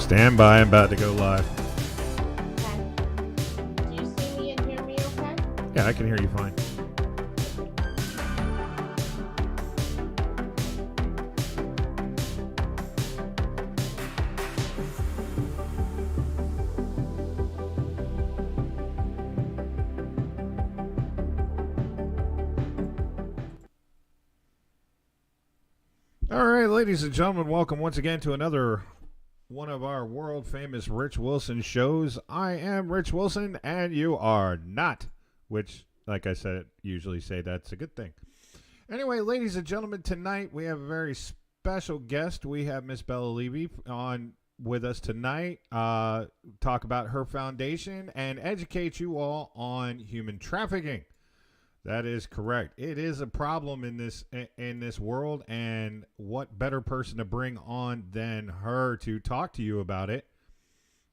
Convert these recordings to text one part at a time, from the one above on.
Stand by, I'm about to go live. Okay. Do you see me and hear me okay? Yeah, I can hear you fine. All right, ladies and gentlemen, welcome once again to another one of our world famous Rich Wilson shows. I am Rich Wilson, and you are not, which, like I said, usually say that's a good thing. Anyway, ladies and gentlemen, tonight we have a very special guest. We have Miss Bella Levy on with us tonight. Talk about her foundation and educate you all on human trafficking. That is correct. It is a problem in this world, and what better person to bring on than her to talk to you about it?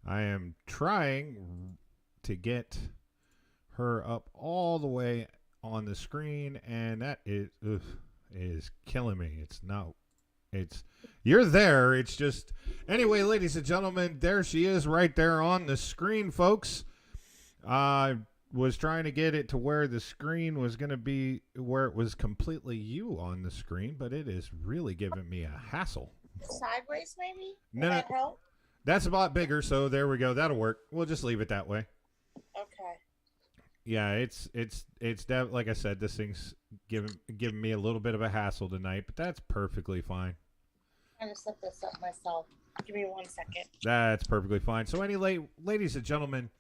I am trying to get her up all the way on the screen, and that is killing me. It's you're there. It's just anyway, ladies and gentlemen, there she is, right there on the screen, folks. Was trying to get it to where the screen was going to be where it was completely you on the screen, but it is really giving me a hassle. Sideways, maybe? No, Will that help? that's a lot bigger, so there we go. That'll work. We'll just leave it that way. Okay. Yeah, it's like I said, this thing's giving me a little bit of a hassle tonight, but that's perfectly fine. I'm going to set this up myself. Give me 1 second. That's perfectly fine. So ladies and gentlemen,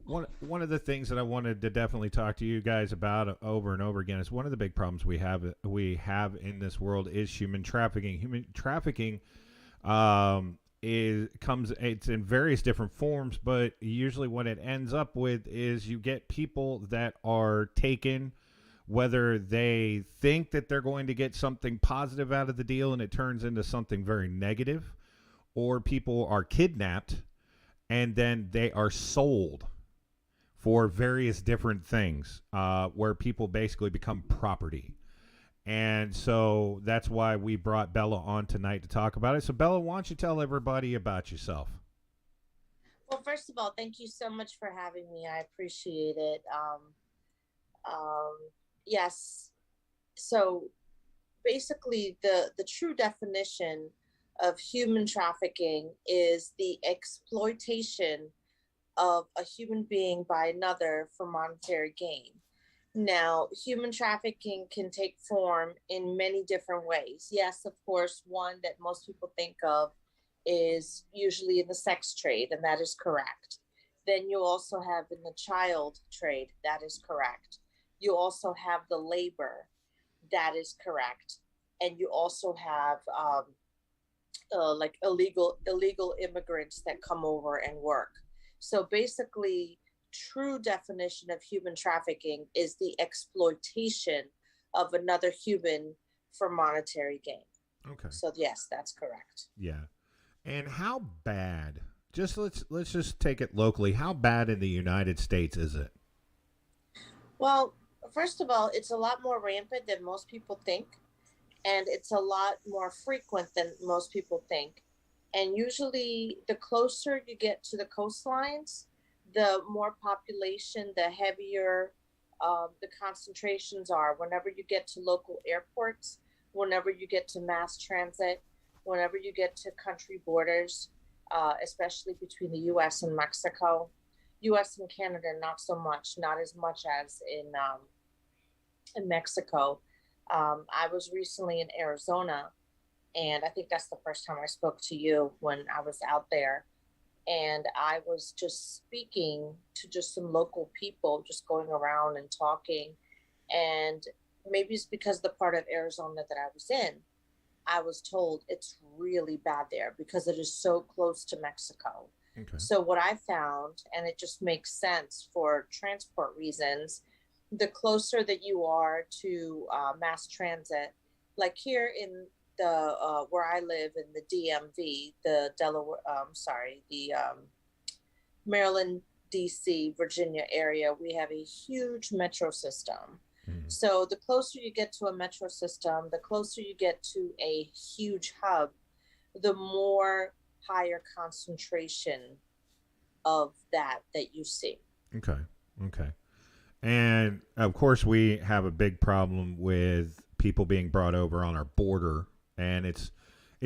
one of the things that I wanted to definitely talk to you guys about over and over again is one of the big problems we have in this world is human trafficking. Human trafficking it's in various different forms, but usually what it ends up with is you get people that are taken, whether they think that they're going to get something positive out of the deal and it turns into something very negative, or people are kidnapped and then they are sold for various different things, where people basically become property. And so that's why we brought Bella on tonight to talk about it. So Bella, why don't you tell everybody about yourself? Well, first of all, thank you so much for having me. I appreciate it. Um, yes. So basically, the true definition of human trafficking is the exploitation of a human being by another for monetary gain. Now, human trafficking can take form in many different ways. Yes, of course, one that most people think of is usually in the sex trade, and that is correct. Then you also have in the child trade, that is correct. You also have the labor, that is correct. And you also have like illegal immigrants that come over and work. So basically, true definition of human trafficking is the exploitation of another human for monetary gain. Okay. So yes, that's correct. Yeah. And how bad? Just let's just take it locally. How bad in the United States is it? Well, first of all, it's a lot more rampant than most people think, and it's a lot more frequent than most people think. And usually, the closer you get to the coastlines, the more population, the heavier the concentrations are. Whenever you get to local airports, whenever you get to mass transit, whenever you get to country borders, especially between the U.S. and Mexico, U.S. and Canada, not so much, not as much as in Mexico. I was recently in Arizona, and I think that's the first time I spoke to you when I was out there. And I was just speaking to just some local people, just going around and talking. And maybe it's because the part of Arizona that I was in, I was told it's really bad there because it is so close to Mexico. Okay. So what I found, and it just makes sense for transport reasons, the closer that you are to mass transit, like here in the where I live in the DMV, the Delaware, the Maryland, DC, Virginia area, we have a huge metro system. Mhm. So the closer you get to a metro system, the closer you get to a huge hub, the more higher concentration of that you see. Okay. Okay. And of course, we have a big problem with people being brought over on our border. And is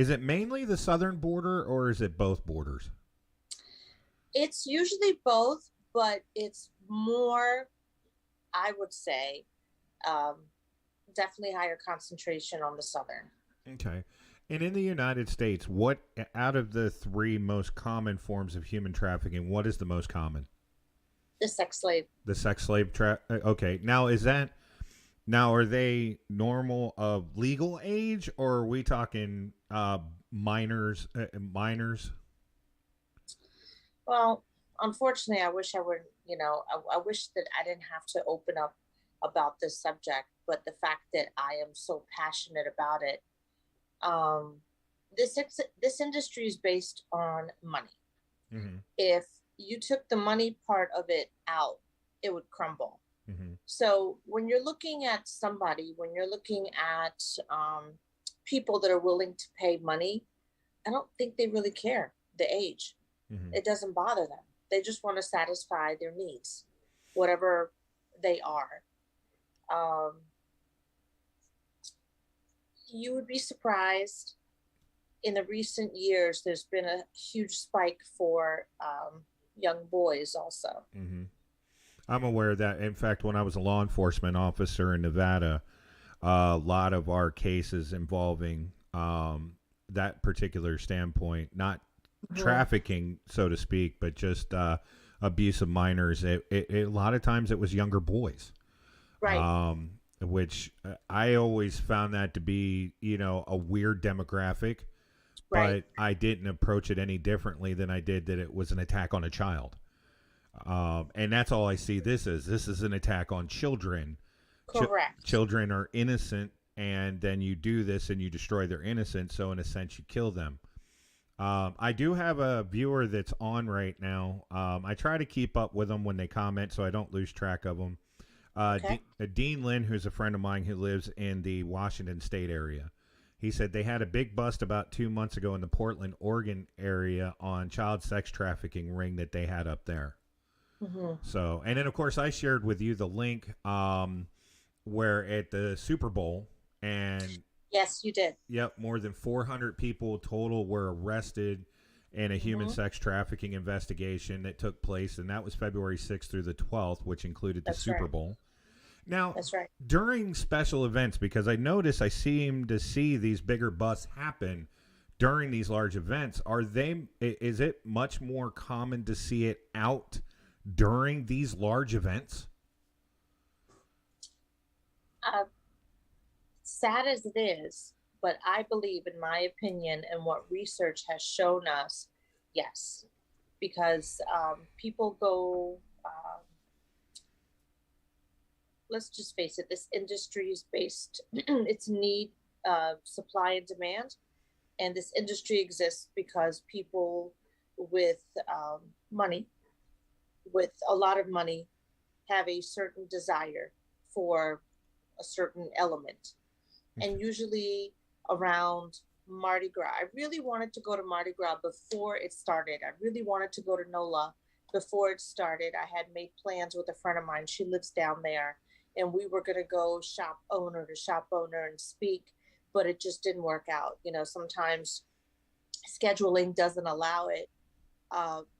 it mainly the southern border or is it both borders? It's usually both, but it's more, I would say, um, definitely higher concentration on the southern. Okay. And in the United States, what out of the three most common forms of human trafficking, what is the most common? The sex slave. The sex slave Okay. Now, are they normal of legal age or are we talking minors? Minors? Well, unfortunately, I wish I would, I wish that I didn't have to open up about this subject, but the fact that I am so passionate about it, um, this industry is based on money. Mm-hmm. If you took the money part of it out, it would crumble. Mm-hmm. So when you're looking at somebody, when you're looking at people that are willing to pay money, I don't think they really care the age. Mm-hmm. It doesn't bother them. They just want to satisfy their needs, whatever they are. Um, you would be surprised. In the recent years, there's been a huge spike for young boys also. Mm-hmm. I'm aware of that. In fact, when I was a law enforcement officer in Nevada, a lot of our cases involving that particular standpoint, not trafficking, so to speak, but just abuse of minors. A lot of times it was younger boys. Right. Which I always found that to be, a weird demographic, Right. but I didn't approach it any differently than I did that it was an attack on a child. And that's all I see this is. This is an attack on children. Correct. Children are innocent, and then you do this and you destroy their innocence. So, in a sense, you kill them. I do have a viewer that's on right now. I try to keep up with them when they comment so I don't lose track of them. Okay. Dean Lynn, who's a friend of mine who lives in the Washington State area, he said they had a big bust about 2 months ago in the Portland, Oregon area on child sex trafficking ring that they had up there. Mm-hmm. So, and then of course I shared with you the link where at the Super Bowl, and Yes, you did. yep, more than 400 people total were arrested in a human Mm-hmm. sex trafficking investigation that took place, and that was February 6th through the 12th, which included the That's Super right. Bowl. Now, That's right. during special events, because I seem to see these bigger busts happen during these large events, is it much more common to see it out during these large events? Uh, Sad as it is, but I believe, in my opinion, and what research has shown us, yes, because people go. Let's just face it. This industry is based. It's need, supply, and demand, and this industry exists because people with money, with a lot of money, have a certain desire for a certain element, and usually around Mardi Gras. I really wanted to go to Mardi Gras before it started. I really wanted to go to NOLA before it started. I had made plans with a friend of mine. She lives down there, and we were going to go shop owner to shop owner and speak, but it just didn't work out. Sometimes scheduling doesn't allow it.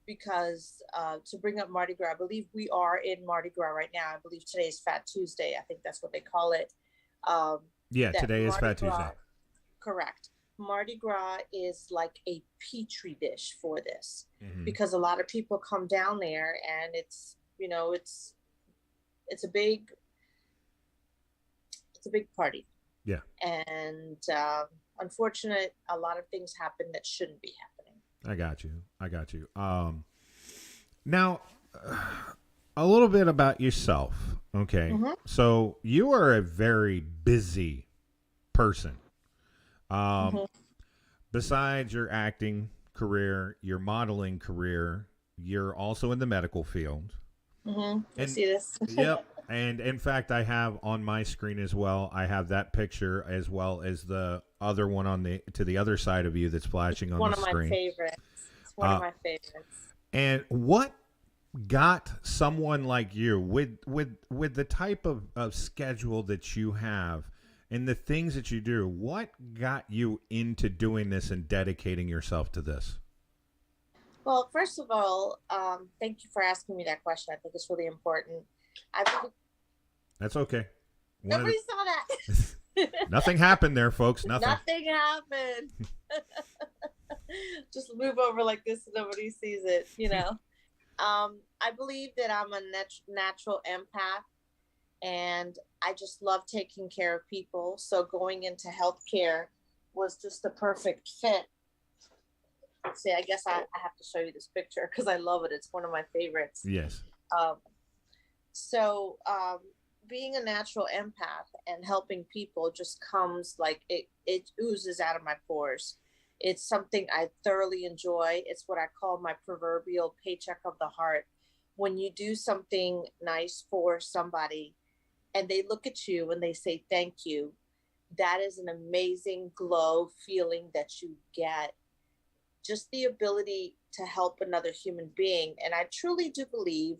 Because to bring up Mardi Gras, I believe we are in Mardi Gras right now. I believe today is Fat Tuesday. I think that's what they call it. Um, Yeah, that today is Mardi Fat Gras, Tuesday. correct. Mardi Gras is like a petri dish for this, Mm-hmm. because a lot of people come down there, and it's a big party. Yeah, And unfortunate, a lot of things happen that shouldn't be happening. I got you. Now, a little bit about yourself. Okay, Mm-hmm. so you are a very busy person. Um, Mm-hmm. Besides your acting career, your modeling career, you're also in the medical field. Mm-hmm. You And see this? yep, and in fact, I have on my screen as well. I have that picture as well as the other one on the other side of you that's flashing on One the of my screen. favorites. It's one of my favorites. And what got someone like you with the type of schedule that you have and the things that you do, what got you into doing this and dedicating yourself to this? Well, first of all, thank you for asking me that question. I think it's really important. I believe That's okay. nobody saw that. Nothing happened there, folks. Nothing. Nothing happened. Just move over like this so nobody sees it, you know. I believe that I'm a natural empath, and I just love taking care of people. So going into healthcare was just the perfect fit. See, I guess I have to show you this picture because I love it. It's one of my favorites. Yes. Um, so being a natural empath and helping people just comes like it oozes out of my pores. It's something I thoroughly enjoy. It's what I call my proverbial paycheck of the heart. When you do something nice for somebody and they look at you and they say thank you, that is an amazing glow feeling that you get. Just the ability to help another human being. And I truly do believe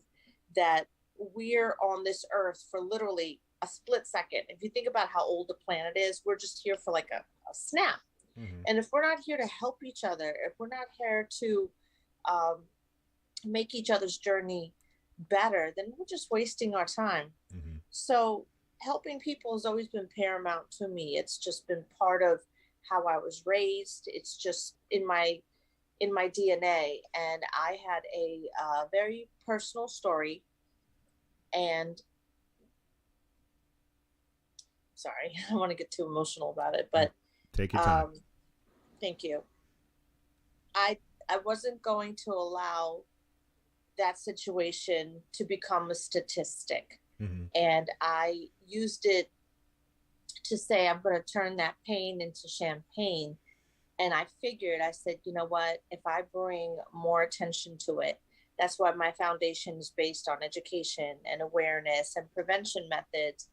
that we're on this earth for literally a split second. If you think about how old the planet is, we're just here for like a snap. Mm-hmm. And if we're not here to help each other, if we're not here to make each other's journey better, then we're just wasting our time. Mm-hmm. So helping people has always been paramount to me. It's just been part of how I was raised. It's just in my DNA. And I had a very personal story. And sorry, I don't want to get too emotional about it, but take your time. Thank you. I wasn't going to allow that situation to become a statistic. Mm-hmm. And I used it to say, I'm going to turn that pain into champagne. And I said, you know what, if I bring more attention to it, that's why my foundation is based on education and awareness and prevention methods,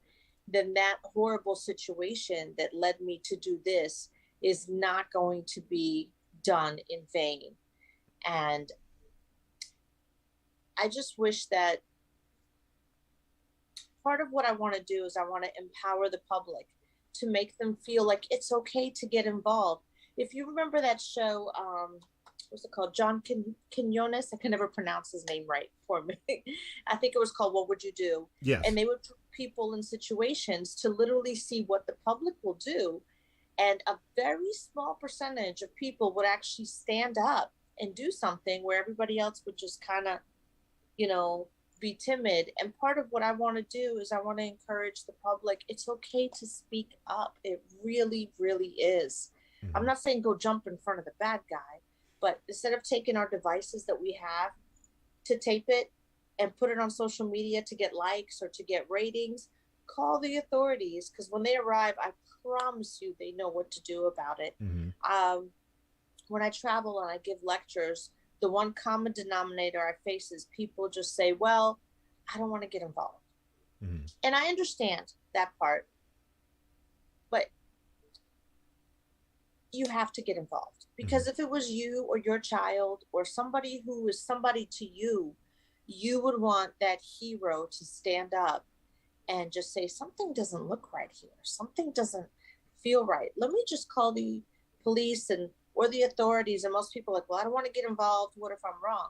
then that horrible situation that led me to do this is not going to be done in vain. And I just wish that part of what I want to do is I want to empower the public to make them feel like it's okay to get involved. If you remember that show, what's it called? John Quinones. I can never pronounce his name right for me. I think it was called What Would You Do? Yes. And they would put people in situations to literally see what the public will do. And a very small percentage of people would actually stand up and do something where everybody else would just kind of, be timid. And part of what I want to do is I want to encourage the public. It's okay to speak up. It really, really is. Mm-hmm. I'm not saying go jump in front of the bad guy, but instead of taking our devices that we have to tape it and put it on social media to get likes or to get ratings, call the authorities, because when they arrive, I promise you they know what to do about it. Mm-hmm. When I travel and I give lectures, the one common denominator I face is people just say, well, I don't want to get involved. Mm-hmm. And I understand that part, but you have to get involved, because if it was you or your child or somebody who is somebody to you, you would want that hero to stand up and just say, something doesn't look right here. Something doesn't feel right. Let me just call the police or the authorities. And most people are like, well, I don't want to get involved. What if I'm wrong?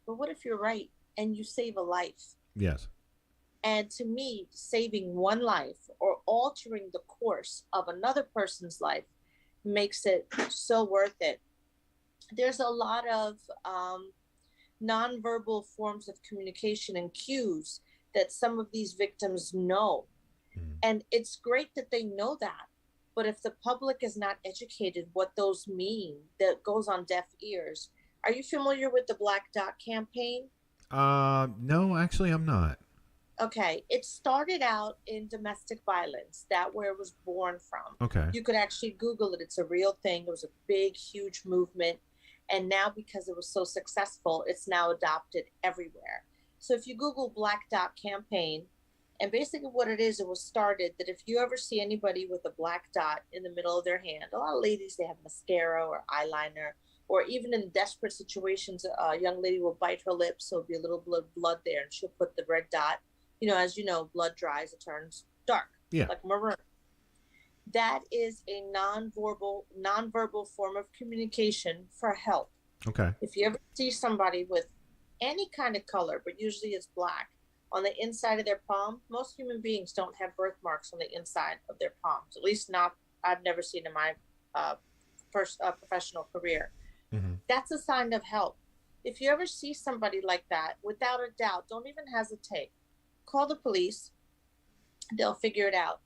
But what if you're right and you save a life? Yes. And to me, saving one life or altering the course of another person's life makes it so worth it. There's a lot of nonverbal forms of communication and cues that some of these victims know. And it's great that they know that. But if the public is not educated what those mean, that goes on deaf ears. Are you familiar with the Black Dot campaign? No, actually I'm not. Okay. It started out in domestic violence. That's where it was born from. Okay. You could actually Google it. It's a real thing. It was a big, huge movement. And now because it was so successful, it's now adopted everywhere. So if you Google Black Dot campaign And basically, what it was started that if you ever see anybody with a black dot in the middle of their hand, a lot of ladies, they have mascara or eyeliner, or even in desperate situations, a young lady will bite her lips, so there'll be a little blood there, and she'll put the red dot. As you know, blood dries, it turns dark, Yeah. like maroon. That is a nonverbal form of communication for help. Okay. If you ever see somebody with any kind of color, but usually it's black, on the inside of their palm, most human beings don't have birthmarks on the inside of their palms. At least not, I've never seen in my first professional career. Mm-hmm. That's a sign of help. If you ever see somebody like that, without a doubt, don't even hesitate. Call the police. They'll figure it out.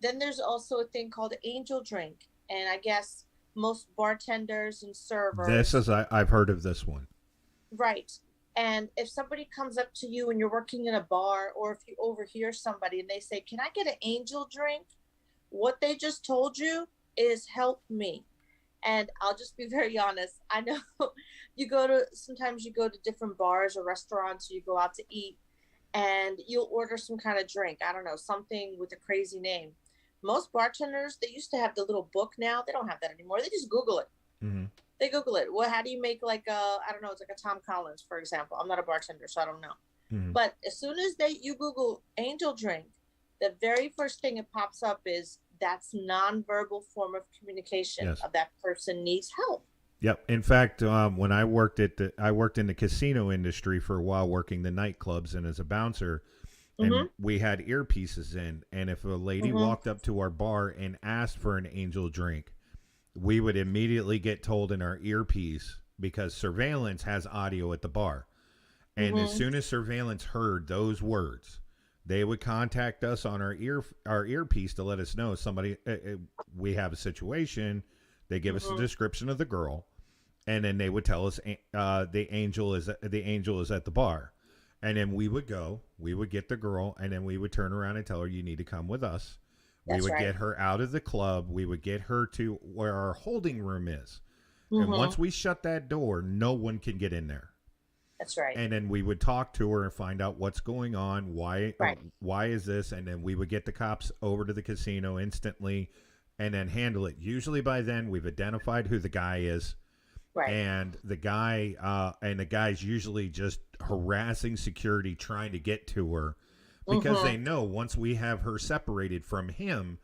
Then there's also a thing called angel drink. And I guess most bartenders and This servers. is I've heard of this one. Right. And if somebody comes up to you and you're working in a bar, or if you overhear somebody and they say, "Can I get an angel drink?" What they just told you is "help me." And I'll just be very honest. I know sometimes you go to different bars or restaurants, or you go out to eat, and you'll order some kind of drink. I don't know, something with a crazy name. Most bartenders, they used to have the little book. Now they don't have that anymore. They just Google it. Mm-hmm. They Google it. Well, how do you make like I don't know, it's like a Tom Collins, for example. I'm not a bartender, so I don't know. Mm-hmm. But as soon as you Google angel drink, the very first thing it pops up is that's nonverbal form of communication. Yes. Of that person needs help. Yep. In fact, when I worked I worked in the casino industry for a while, working the nightclubs and as a bouncer, Mm-hmm. and we had earpieces in. And if a lady Mm-hmm. walked up to our bar and asked for an angel drink, we would immediately get told in our earpiece, because surveillance has audio at the bar. And as Mm-hmm. soon as surveillance heard those words, they would contact us on our earpiece to let us know somebody we have a situation. They give us a Mm-hmm. description of the girl, and then they would tell us the angel is at the bar, and then we would get the girl, and then we would turn around and tell her, "You need to come with us." We That's would right. get her out of the club. We would get her to where our holding room is, and Mm-hmm. once we shut that door, no one can get in there. That's right. And then we would talk to her and find out what's going on, Right. why is this, and then we would get the cops over to the casino instantly, and then handle it. Usually by then we've identified who the guy is, Right. and the guy's usually just harassing security trying to get to her, because Mm-hmm. they know once we have her separated from him,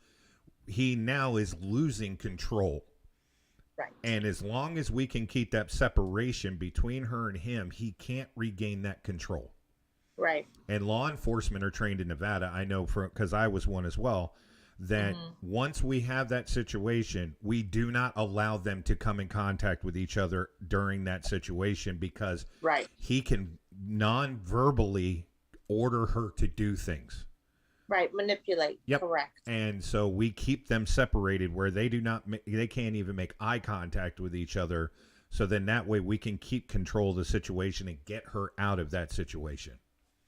he now is losing control. Right. And as long as we can keep that separation between her and him, he can't regain that control. Right. And law enforcement are trained in Nevada. I know because I was one as well, that Mm-hmm. once we have that situation, we do not allow them to come in contact with each other during that situation, because Right. he can non-verbally order her to do things. Right. Manipulate. Yep. Correct. And so we keep them separated where they they can't even make eye contact with each other. So then that way we can keep control of the situation and get her out of that situation.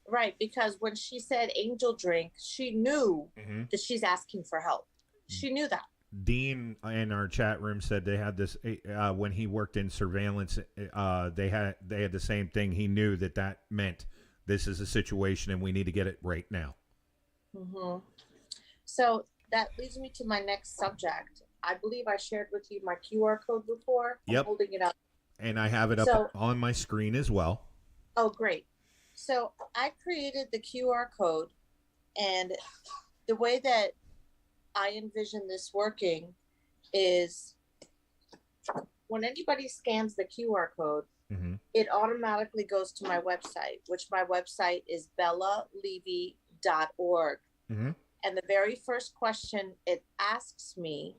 Right. Because when she said angel drink, she knew Mm-hmm. that she's asking for help. She knew that. Dean in our chat room said they had this when he worked in surveillance. They had the same thing. He knew that meant this is a situation and we need to get it right now. Mm-hmm. So that leads me to my next subject. I believe I shared with you my QR code before. Yep. I'm holding it up. And I have it up So, on my screen as well. oh, great. So I created the QR code, and the way that I envision this working is when anybody scans the QR code, Mm-hmm. it automatically goes to my website, which my website is bellalevy.org. Mm-hmm. And the very first question it asks me,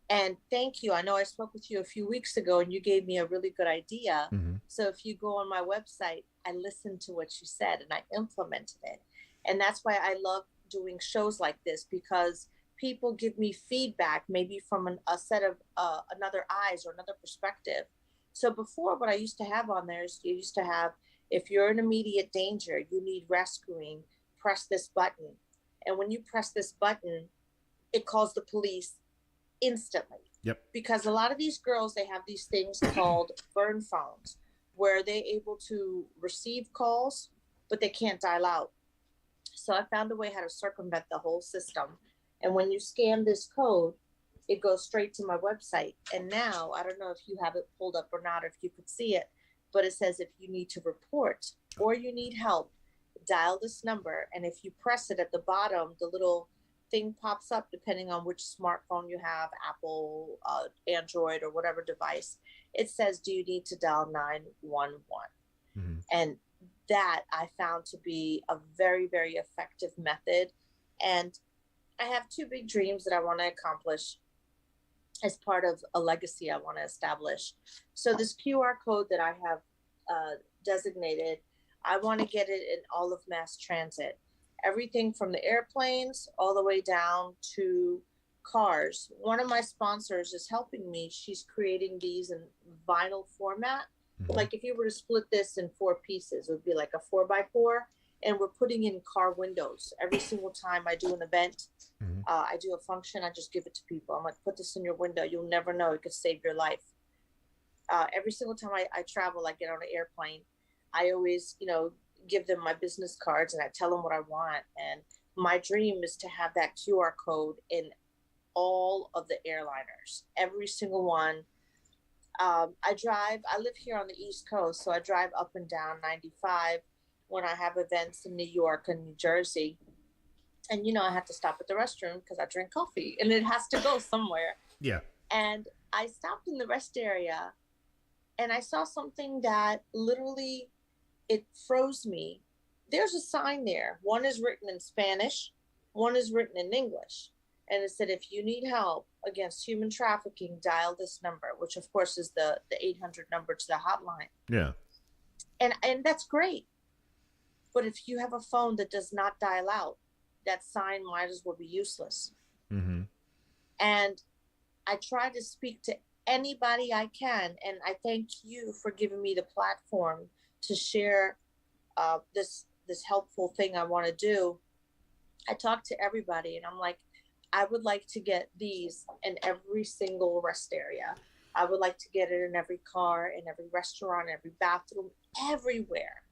and thank you, I know I spoke with you a few weeks ago and you gave me a really good idea. Mm-hmm. So if you go on my website, I listened to what you said and I implemented it. And that's why I love doing shows like this, because people give me feedback, maybe from a set of another eyes or another perspective. So before, what I used to have on there is you used to have, if you're in immediate danger, you need rescuing, press this button. And when you press this button, it calls the police instantly. Yep. Because a lot of these girls, they have these things called burn phones, where they're able to receive calls, but they can't dial out. So I found a way how to circumvent the whole system. And when you scan this code, it goes straight to my website. And now I don't know if you have it pulled up or not, or if you could see it, but it says if you need to report or you need help, dial this number. And if you press it at the bottom, the little thing pops up depending on which smartphone you have, Apple, Android, or whatever device. It says, do you need to dial 911? Mm-hmm. And that I found to be a very, very effective method. And I have two big dreams that I want to accomplish as part of a legacy I want to establish. So this QR code that I have designated, I want to get it in all of mass transit, everything from the airplanes all the way down to cars. One of my sponsors is helping me. She's creating these in vinyl format. Mm-hmm. Like if you were to split this in 4 pieces, it would be like a 4x4. And we're putting in car windows every single time I do an event. Mm-hmm. I do a function, I just give it to people. I'm like, put this in your window. You'll never know. It could save your life. Every single time I travel, I get on an airplane, I always, give them my business cards and I tell them what I want. And my dream is to have that QR code in all of the airliners, every single one. I live here on the East Coast, so I drive up and down 95 when I have events in New York and New Jersey. And, I have to stop at the restroom because I drink coffee and it has to go somewhere. Yeah. And I stopped in the rest area and I saw something that literally, it froze me. There's a sign there. One is written in Spanish, one is written in English. And it said, if you need help against human trafficking, dial this number, which of course is the 800 number to the hotline. Yeah. And that's great. But if you have a phone that does not dial out, that sign might as well be useless. Mm-hmm. And I try to speak to anybody I can. And I thank you for giving me the platform to share this helpful thing I want to do. I talk to everybody and I'm like, I would like to get these in every single rest area. I would like to get it in every car, in every restaurant, every bathroom, everywhere.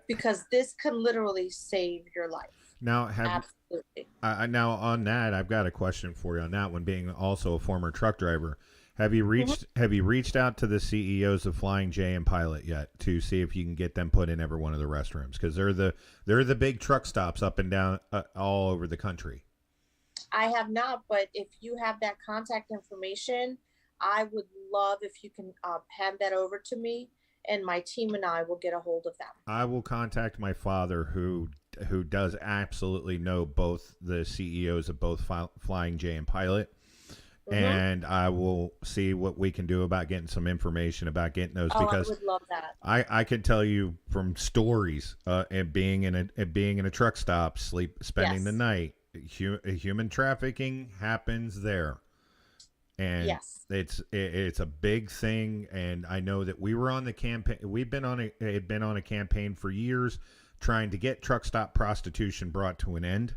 Because this can literally save your life. Now, absolutely. Now on that, I've got a question for you on that one. Being also a former truck driver, have you reached out to the CEOs of Flying J and Pilot yet to see if you can get them put in every one of the restrooms? Because they're the big truck stops up and down all over the country. I have not, but if you have that contact information, I would love if you can hand that over to me, and my team and I will get a hold of them. I will contact my father, who does absolutely know both the CEOs of both Flying J and Pilot, and I will see what we can do about getting some information about getting those. Because I would love that. I could tell you from stories and being in a truck stop, spending the night. Human trafficking happens there, and it's a big thing. And I know that we were on the campaign. We've been on a campaign for years trying to get truck stop prostitution brought to an end.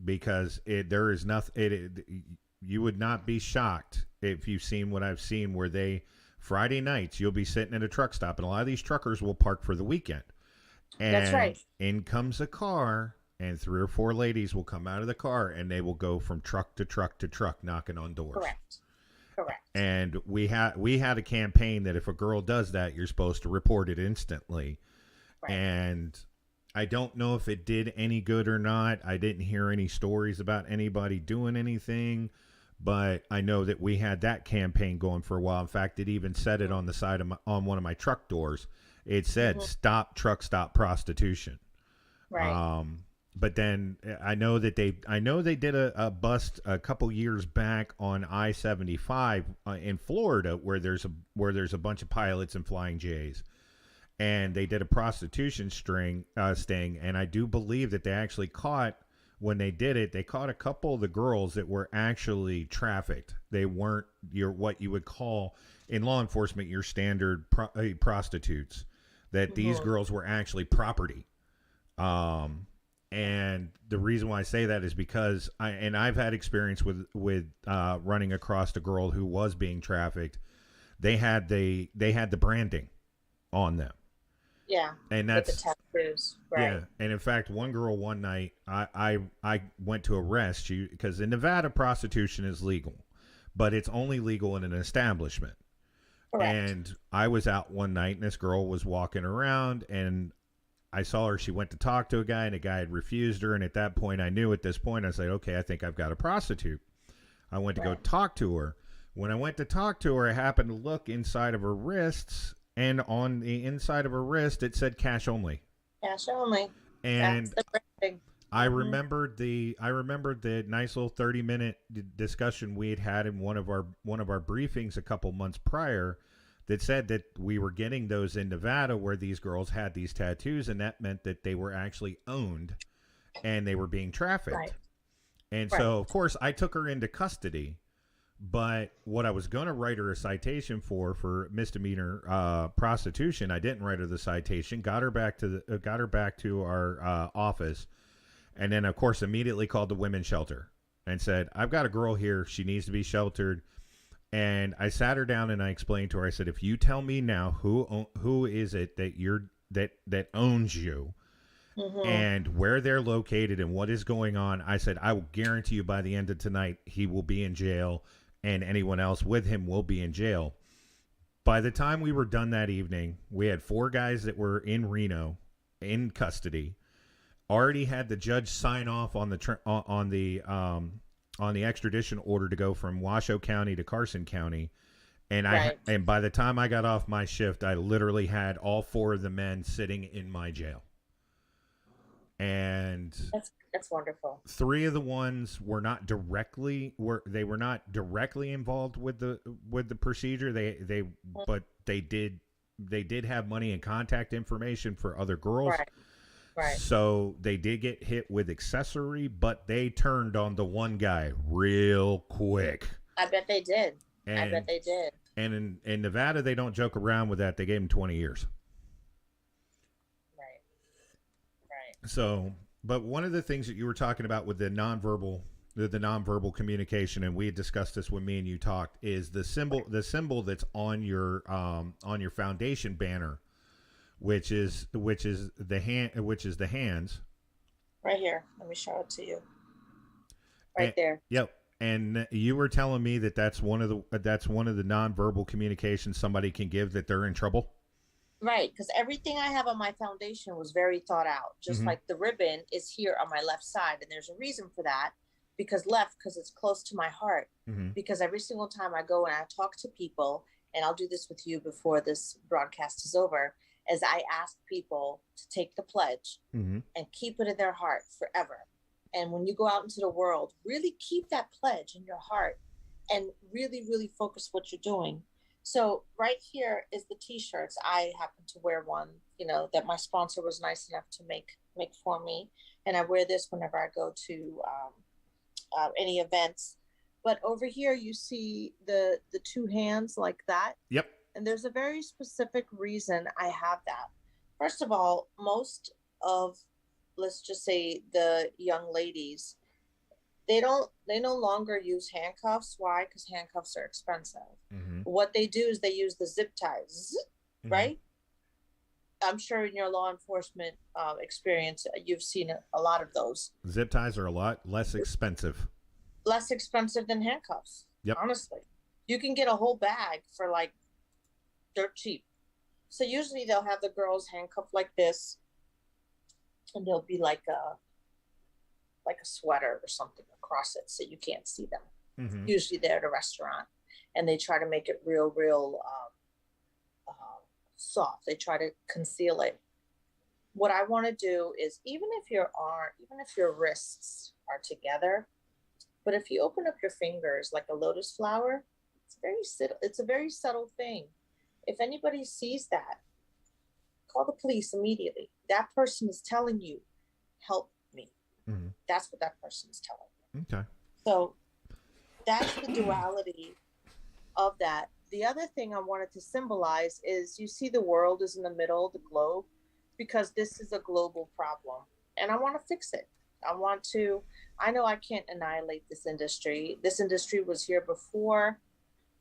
Because there is nothing. You would not be shocked if you've seen what I've seen, where Friday nights you'll be sitting at a truck stop, and a lot of these truckers will park for the weekend. And that's right. In comes a car. And 3 or 4 ladies will come out of the car, and they will go from truck to truck to truck, knocking on doors. Correct. And we had a campaign that if a girl does that, you're supposed to report it instantly. Right. And I don't know if it did any good or not. I didn't hear any stories about anybody doing anything, but I know that we had that campaign going for a while. In fact, it even said it on the side of on one of my truck doors. It said, "Stop truck stop prostitution." Right. But then I know they did a bust a couple years back on I-75 in Florida, where there's a bunch of pilots and Flying J's, and they did a prostitution sting, and I do believe that they actually caught, when they did it, they caught a couple of the girls that were actually trafficked. They weren't what you would call in law enforcement your standard prostitutes. That these girls were actually property. And the reason why I say that is because I've had experience with running across a girl who was being trafficked. They had the branding on them. Yeah, And with the that's tattoos, yeah. right? And in fact, one girl one night, I went to arrest you because in Nevada prostitution is legal, but it's only legal in an establishment. Correct. And I was out one night, and this girl was walking around, and I saw her. She went to talk to a guy, and a guy had refused her. And at that point, I knew at this point, I said, okay, I think I've got a prostitute. I went to go Right. talk to her. When I went to talk to her, I happened to look inside of her wrists, and on the inside of her wrist, it said cash only. Cash only. That's And the branding. I Mm-hmm. remembered the nice little 30-minute discussion we had had in one of our briefings a couple months prior that said that we were getting those in Nevada where these girls had these tattoos, and that meant that they were actually owned and they were being Right. trafficked. And Right. so, of course, I took her into custody. But what I was going to write her a citation for misdemeanor prostitution, I didn't write her the citation. Got her back to our office, and then of course immediately called the women's shelter and said, "I've got a girl here. She needs to be sheltered." And I sat her down and I explained to her. I said, "If you tell me now who is it that owns you, Mm-hmm. and where they're located and what is going on," I said, "I will guarantee you by the end of tonight he will be in jail, and anyone else with him will be in jail." By the time we were done that evening, we had four guys that were in Reno in custody. Already had the judge sign off on the extradition order to go from Washoe County to Carson County. Right. And by the time I got off my shift, I literally had all four of the men sitting in my jail. And That's wonderful. three of the ones were not directly involved with the procedure. They but they did have money and contact information for other girls. Right. Right. So they did get hit with accessory, but they turned on the one guy real quick. I bet they did. I bet And they did. in Nevada they don't joke around with that. They gave him 20 years. Right. Right. So, but one of the things that you were talking about with the nonverbal communication, and we had discussed this when me and you talked, is the symbol that's on your foundation banner, which is the hands. Right here. Let me show it to you. Right And, there. yep. And you were telling me that that's one of the nonverbal communications somebody can give that they're in trouble. Right, because everything I have on my foundation was very thought out. Just Mm-hmm. like the ribbon is here on my left side, and there's a reason for that. Because it's close to my heart. Mm-hmm. Because every single time I go and I talk to people, and I'll do this with you before this broadcast is over, as I ask people to take the pledge Mm-hmm. and keep it in their heart forever. And when you go out into the world, really keep that pledge in your heart and really, really focus what you're doing. So right here is the t-shirts. I happen to wear one, that my sponsor was nice enough to make for me. And I wear this whenever I go to any events. But over here you see the two hands like that. Yep. And there's a very specific reason I have that. First of all, most of, let's just say, the young ladies, they no longer use handcuffs. Why? Because handcuffs are expensive. Mm-hmm. What they do is they use the zip ties, Mm-hmm. right? I'm sure in your law enforcement experience, you've seen a lot of those. Zip ties are a lot less expensive. Less expensive than handcuffs, Yep. honestly. You can get a whole bag for like dirt cheap. So usually they'll have the girls handcuffed like this, and there'll be like a sweater or something across it so you can't see them. Mm-hmm. Usually they're at a restaurant, and they try to make it real soft. They try to conceal it. What I want to do is, even if your wrists are together, but if you open up your fingers like a lotus flower, it's a very subtle thing. If anybody sees that, call the police immediately. That person is telling you, help me. Mm-hmm. That's what that person is telling you. Okay. So that's the duality of that. The other thing I wanted to symbolize is, you see the world is in the middle of the globe, because this is a global problem, and I want to fix it. I know I can't annihilate this industry. This industry was here before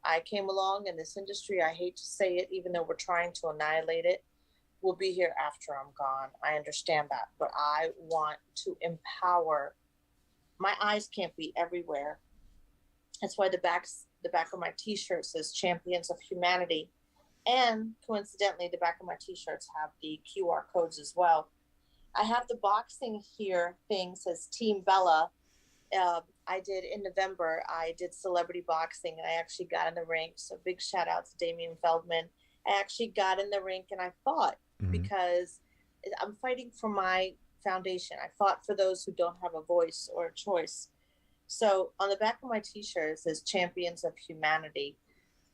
I came along, and this industry, I hate to say it, even though we're trying to annihilate it, will be here after I'm gone. I understand that, but I want to empower. My eyes can't be everywhere. That's why the back of my T-shirt says "Champions of Humanity," and coincidentally, the back of my T-shirts have the QR codes as well. I have the boxing here thing says Team Bella. I did in November. I did celebrity boxing, and I actually got in the ring. So big shout out to Damian Feldman. I actually got in the rink and I fought Hmm. because I'm fighting for my foundation. I fought for those who don't have a voice or a choice. So on the back of my T-shirt it says "Champions of Humanity,"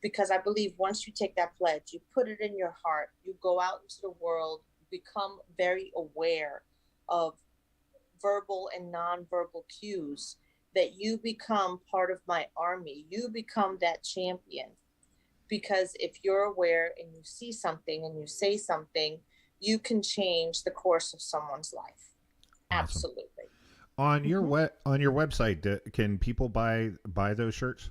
because I believe once you take that pledge, you put it in your heart, you go out into the world, become very aware of verbal and nonverbal cues, that you become part of my army. You become that champion. Because if you're aware and you see something and you say something, you can change the course of someone's life. Awesome. Absolutely. On your Mhm. website, can people buy those shirts?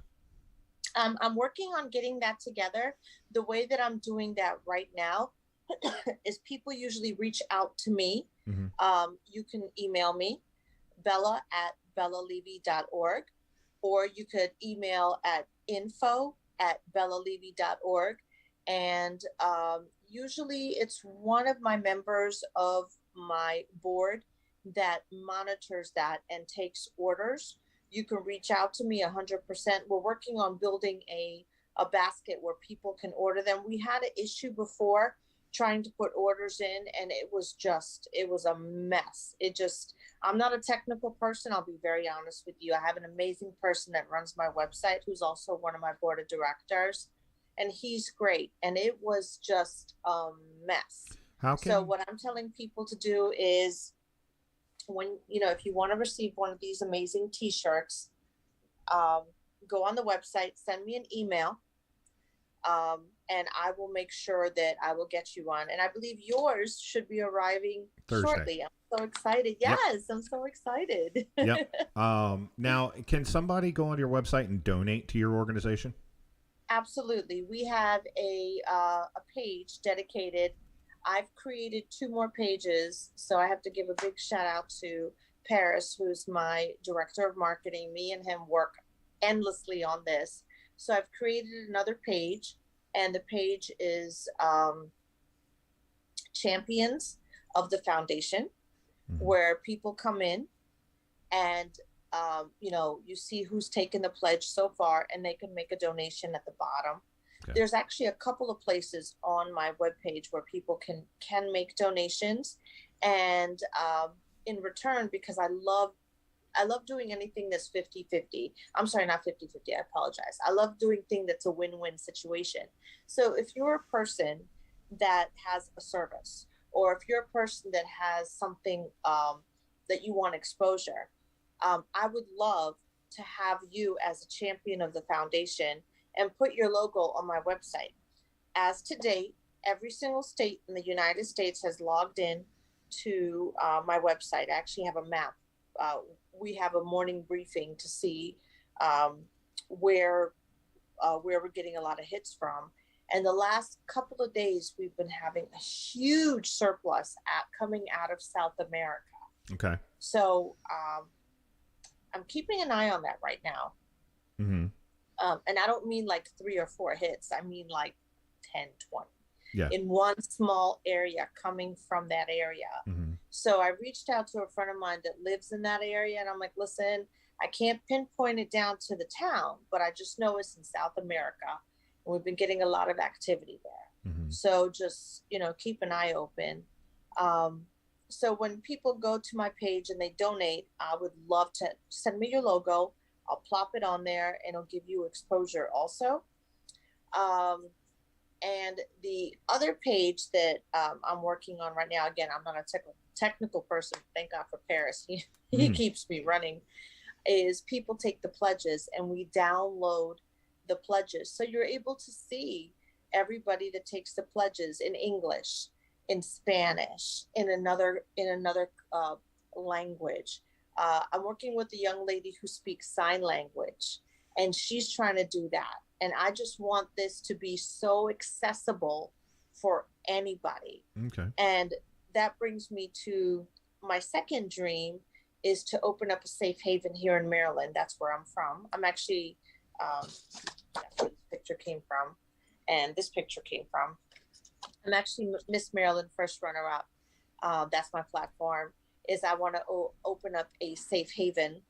I'm working on getting that together. The way that I'm doing that right now is people usually reach out to me. Hmm. You can email me, bella@bellalevy.org, or you could email at info@bellalevy.org. And usually it's one of my members of my board that monitors that and takes orders. You can reach out to me 100%. We're working on building a basket where people can order them. We had an issue before trying to put orders in, and it was a mess. I'm not a technical person. I'll be very honest with you. I have an amazing person that runs my website who's also one of my board of directors, and he's great. And it was just a mess. How So can what I'm telling people to do is, when if you want to receive one of these amazing T-shirts, um, go on the website, send me an email, and I will make sure that I will get you one. And I believe yours should be arriving Thursday? shortly. I'm so excited. Yep. Yes, I'm so excited. Yep. Now, can somebody go on your website and donate to your organization? Absolutely. We have a page dedicated. I've created two more pages, so I have to give a big shout out to Paris, who's my director of marketing. Me and him work endlessly on this. So I've created another page, and the page is Champions of the Foundation, Hmm. where people come in and you see who's taken the pledge so far, and they can make a donation at the bottom. Okay. There's actually a couple of places on my webpage where people can make donations, and in return, because I love doing anything that's 50-50. I'm sorry, not 50-50. I apologize. I love doing things that's a win-win situation. So if you're a person that has a service, or if you're a person that has something that you want exposure, I would love to have you as a champion of the foundation and put your logo on my website. As to date, every single state in the United States has logged in to my website. I actually have a map. Uh, we have a morning briefing to see um, where where we're getting a lot of hits from. And the last couple of days, we've been having a huge surplus coming out of South America. Okay. So I'm keeping an eye on that right now. Hmm. And I don't mean like 3 or 4 hits. I mean like 10, 20 Yeah. in one small area coming from that area. Hmm. So I reached out to a friend of mine that lives in that area, and I'm like, listen, I can't pinpoint it down to the town, but I just know it's in South America. And we've been getting a lot of activity there. Hmm. So just, keep an eye open. Um, so when people go to my page and they donate, I would love to send me your logo. I'll plop it on there and it'll give you exposure also. Um, and the other page that I'm working on right now, again, I'm not a technical person. Thank God for Paris. He Mm. keeps me running. Is people take the pledges and we download the pledges. So you're able to see everybody that takes the pledges in English, in Spanish, in another language. I'm working with a young lady who speaks sign language, and she's trying to do that. And I just want this to be so accessible for anybody. Okay. And that brings me to my second dream is to open up a safe haven here in Maryland. That's where I'm from. I'm actually, that's where this picture came from, and this picture came from. I'm actually Miss Maryland first runner up. That's my platform. Is I want to open up a safe haven,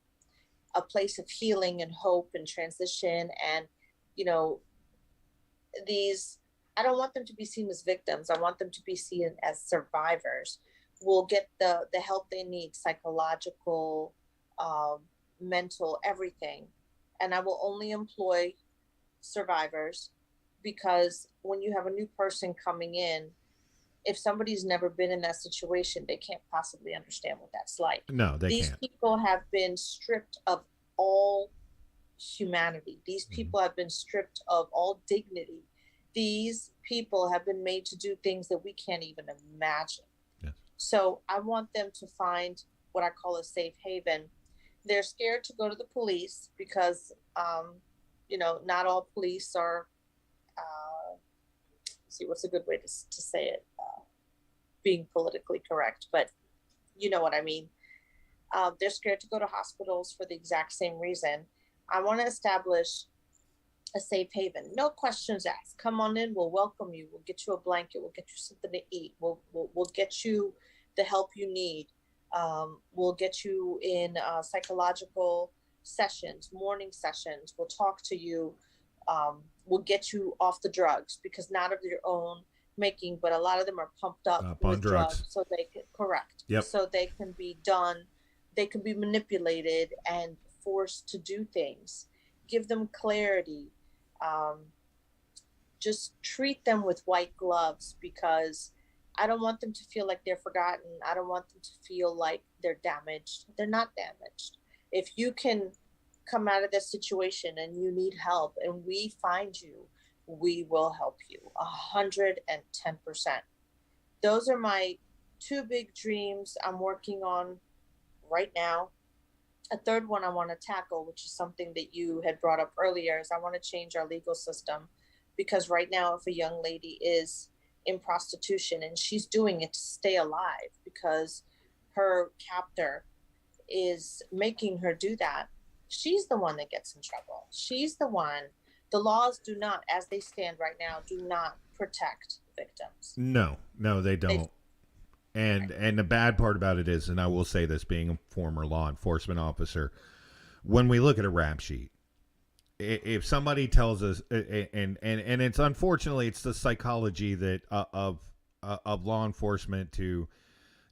a place of healing and hope and transition, and you know these. I don't want them to be seen as victims. I want them to be seen as survivors. Will get the help they need, psychological, um, mental, everything, and I will only employ survivors because when you have a new person coming in, if somebody's never been in that situation, they can't possibly understand what that's like. No, they These can't. people have been stripped of all humanity. These Mm-hmm. people have been stripped of all dignity. These people have been made to do things that we can't even imagine. Yes. So I want them to find what I call a safe haven. They're scared to go to the police because, not all police are, see, what's a good way to say it? Being politically correct, but you know what I mean. They're scared to go to hospitals for the exact same reason. I want to establish a safe haven. No questions asked. Come on in. We'll welcome you. We'll get you a blanket. We'll get you something to eat. We'll get you the help you need. We'll get you in psychological sessions, morning sessions. We'll talk to you. We'll get you off the drugs because not of your own making, but a lot of them are pumped up On with drugs, drugs. so they can correct. Yep. So they can be done. They can be manipulated and forced to do things. Give them clarity. Um, just treat them with white gloves because I don't want them to feel like they're forgotten. I don't want them to feel like they're damaged. They're not damaged. If you can come out of this situation and you need help and we find you, we will help you 110%. Those are my two big dreams I'm working on right now. A third one I want to tackle, which is something that you had brought up earlier, is I want to change our legal system because right now, if a young lady is in prostitution and she's doing it to stay alive because her captor is making her do that, she's the one that gets in trouble. She's the one. The laws do not, as they stand right now, do not protect victims. No, they don't. And the bad part about it is, and I will say this, being a former law enforcement officer, when we look at a rap sheet, if somebody tells us, and it's unfortunately it's the psychology that of law enforcement to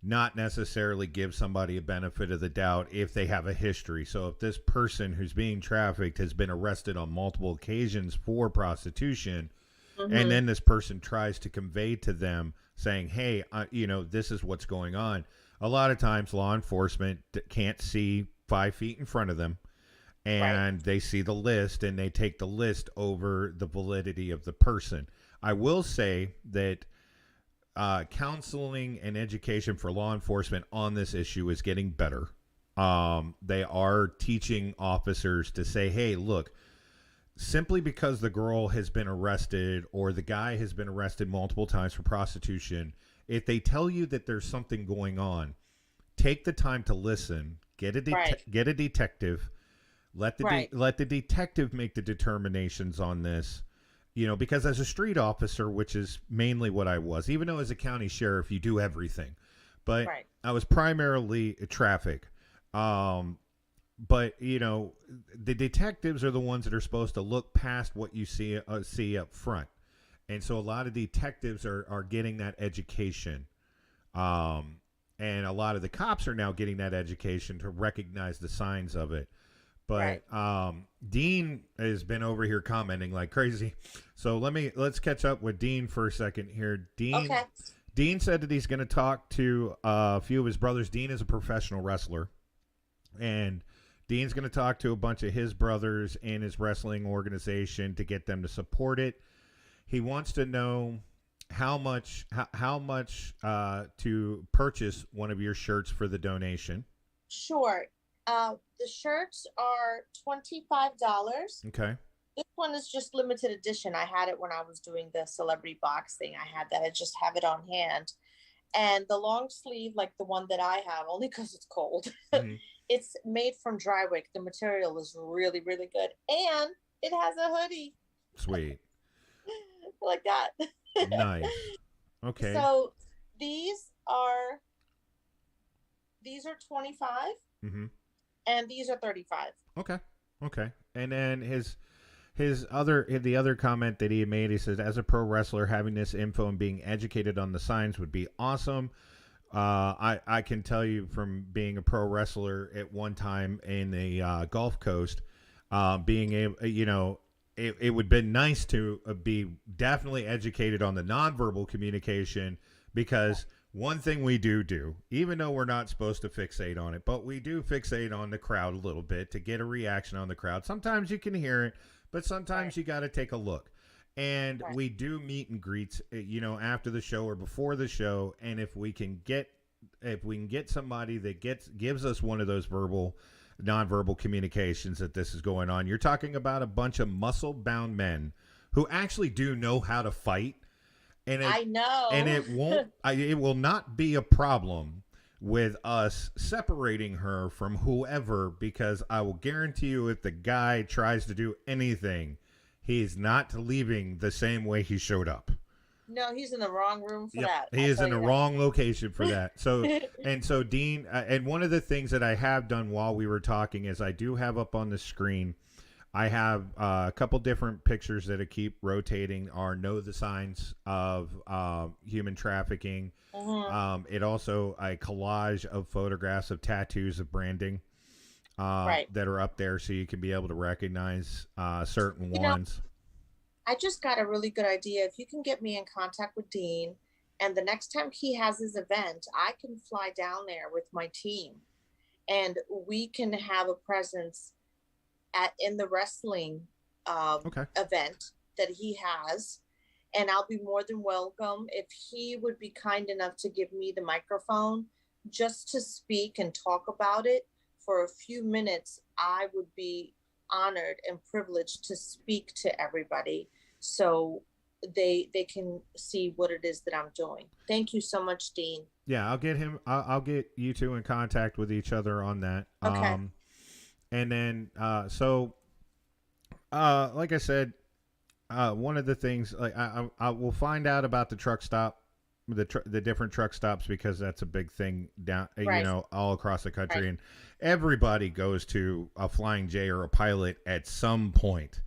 not necessarily give somebody a benefit of the doubt if they have a history. So if this person who's being trafficked has been arrested on multiple occasions for prostitution, and then this person tries to convey to them saying, hey, this is what's going on. A lot of times law enforcement can't see 5 feet in front of them, and they see the list and they take the list over the validity of the person. I will say that counseling and education for law enforcement on this issue is getting better. They are teaching officers to say, hey, look, simply because the girl has been arrested or the guy has been arrested multiple times for prostitution, if they tell you that there's something going on, take the time to listen, get a detective, let the detective make the determinations on this. Because as a street officer, which is mainly what I was, even though as a county sheriff, you do everything. But I was primarily a traffic. But, the detectives are the ones that are supposed to look past what you see up front. And so a lot of detectives are getting that education. And a lot of the cops are now getting that education to recognize the signs of it. But Dean has been over here commenting like crazy. So let's catch up with Dean for a second here. Dean said that he's going to talk to a few of his brothers. Dean is a professional wrestler, and Dean's going to talk to a bunch of his brothers in his wrestling organization to get them to support it. He wants to know how much to purchase one of your shirts for the donation. Sure. The shirts are $25. Okay. This one is just limited edition. I had it when I was doing the celebrity box thing. I had that. I just have it on hand. And the long sleeve, like the one that I have, only because it's cold, Hmm. it's made from dry wick. The material is really, really good. And it has a hoodie Sweet. like that. Nice. Okay. So these are these are 25 Hmm. and these are 35. Okay. Okay. And then the other comment that he made, he says, as a pro wrestler, having this info and being educated on the signs would be awesome. I can tell you from being a pro wrestler at one time in the Gulf Coast, being able, it would have been nice to be definitely educated on the nonverbal communication, because one thing we do, even though we're not supposed to fixate on it, but we do fixate on the crowd a little bit to get a reaction on the crowd. Sometimes you can hear it, but sometimes Right. you got to take a look. And Right. we do meet and greets, after the show or before the show. And if we can get somebody that gives us one of those nonverbal communications that this is going on, you're talking about a bunch of muscle bound men who actually do know how to fight, and I know. it will not be a problem with us separating her from whoever, because I will guarantee you, if the guy tries to do anything, he's not leaving the same way he showed up. No, he's in the wrong room for Yep, that. he I'll is tell in the you wrong location for that. So, that. Dean, and one of the things that I have done while we were talking is I do have up on the screen, I have a couple different pictures that I keep rotating are know the signs of human trafficking. Hmm. It also a collage of photographs of tattoos of branding Right. that are up there, so you can be able to recognize certain You know, ones. I just got a really good idea. If you can get me in contact with Dean, and the next time he has his event, I can fly down there with my team, and we can have a presence at in the wrestling Okay. event that he has. And I'll be more than welcome if he would be kind enough to give me the microphone just to speak and talk about it for a few minutes. I would be honored and privileged to speak to everybody so they can see what it is that I'm doing. Thank you so much, Dean. Yeah, I'll get him. I'll get you two in contact with each other on that. Okay. And then like I said, one of the things, like I will find out about the truck stop, the different truck stops, because that's a big thing down, Right. all across the Right. country, and everybody goes to a Flying J or a Pilot at some point.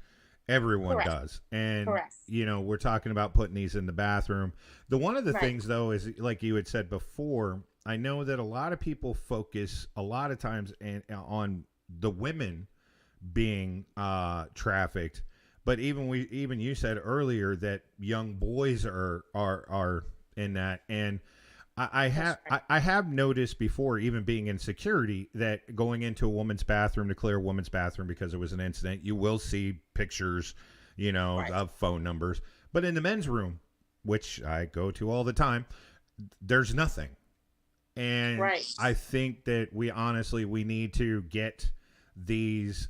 Everyone Correct. does, and Correct. we're talking about putting these in the bathroom. The one of the Right. things, though, is like you had said before. I know that a lot of people focus a lot of times on the women being trafficked, but even you said earlier that young boys are in that. And That's right. I have noticed before, even being in security, that going into a woman's bathroom to clear a woman's bathroom because there was an incident, you will see pictures, Right. of phone numbers. But in the men's room, which I go to all the time, there's nothing. And Right. I think that we need to get these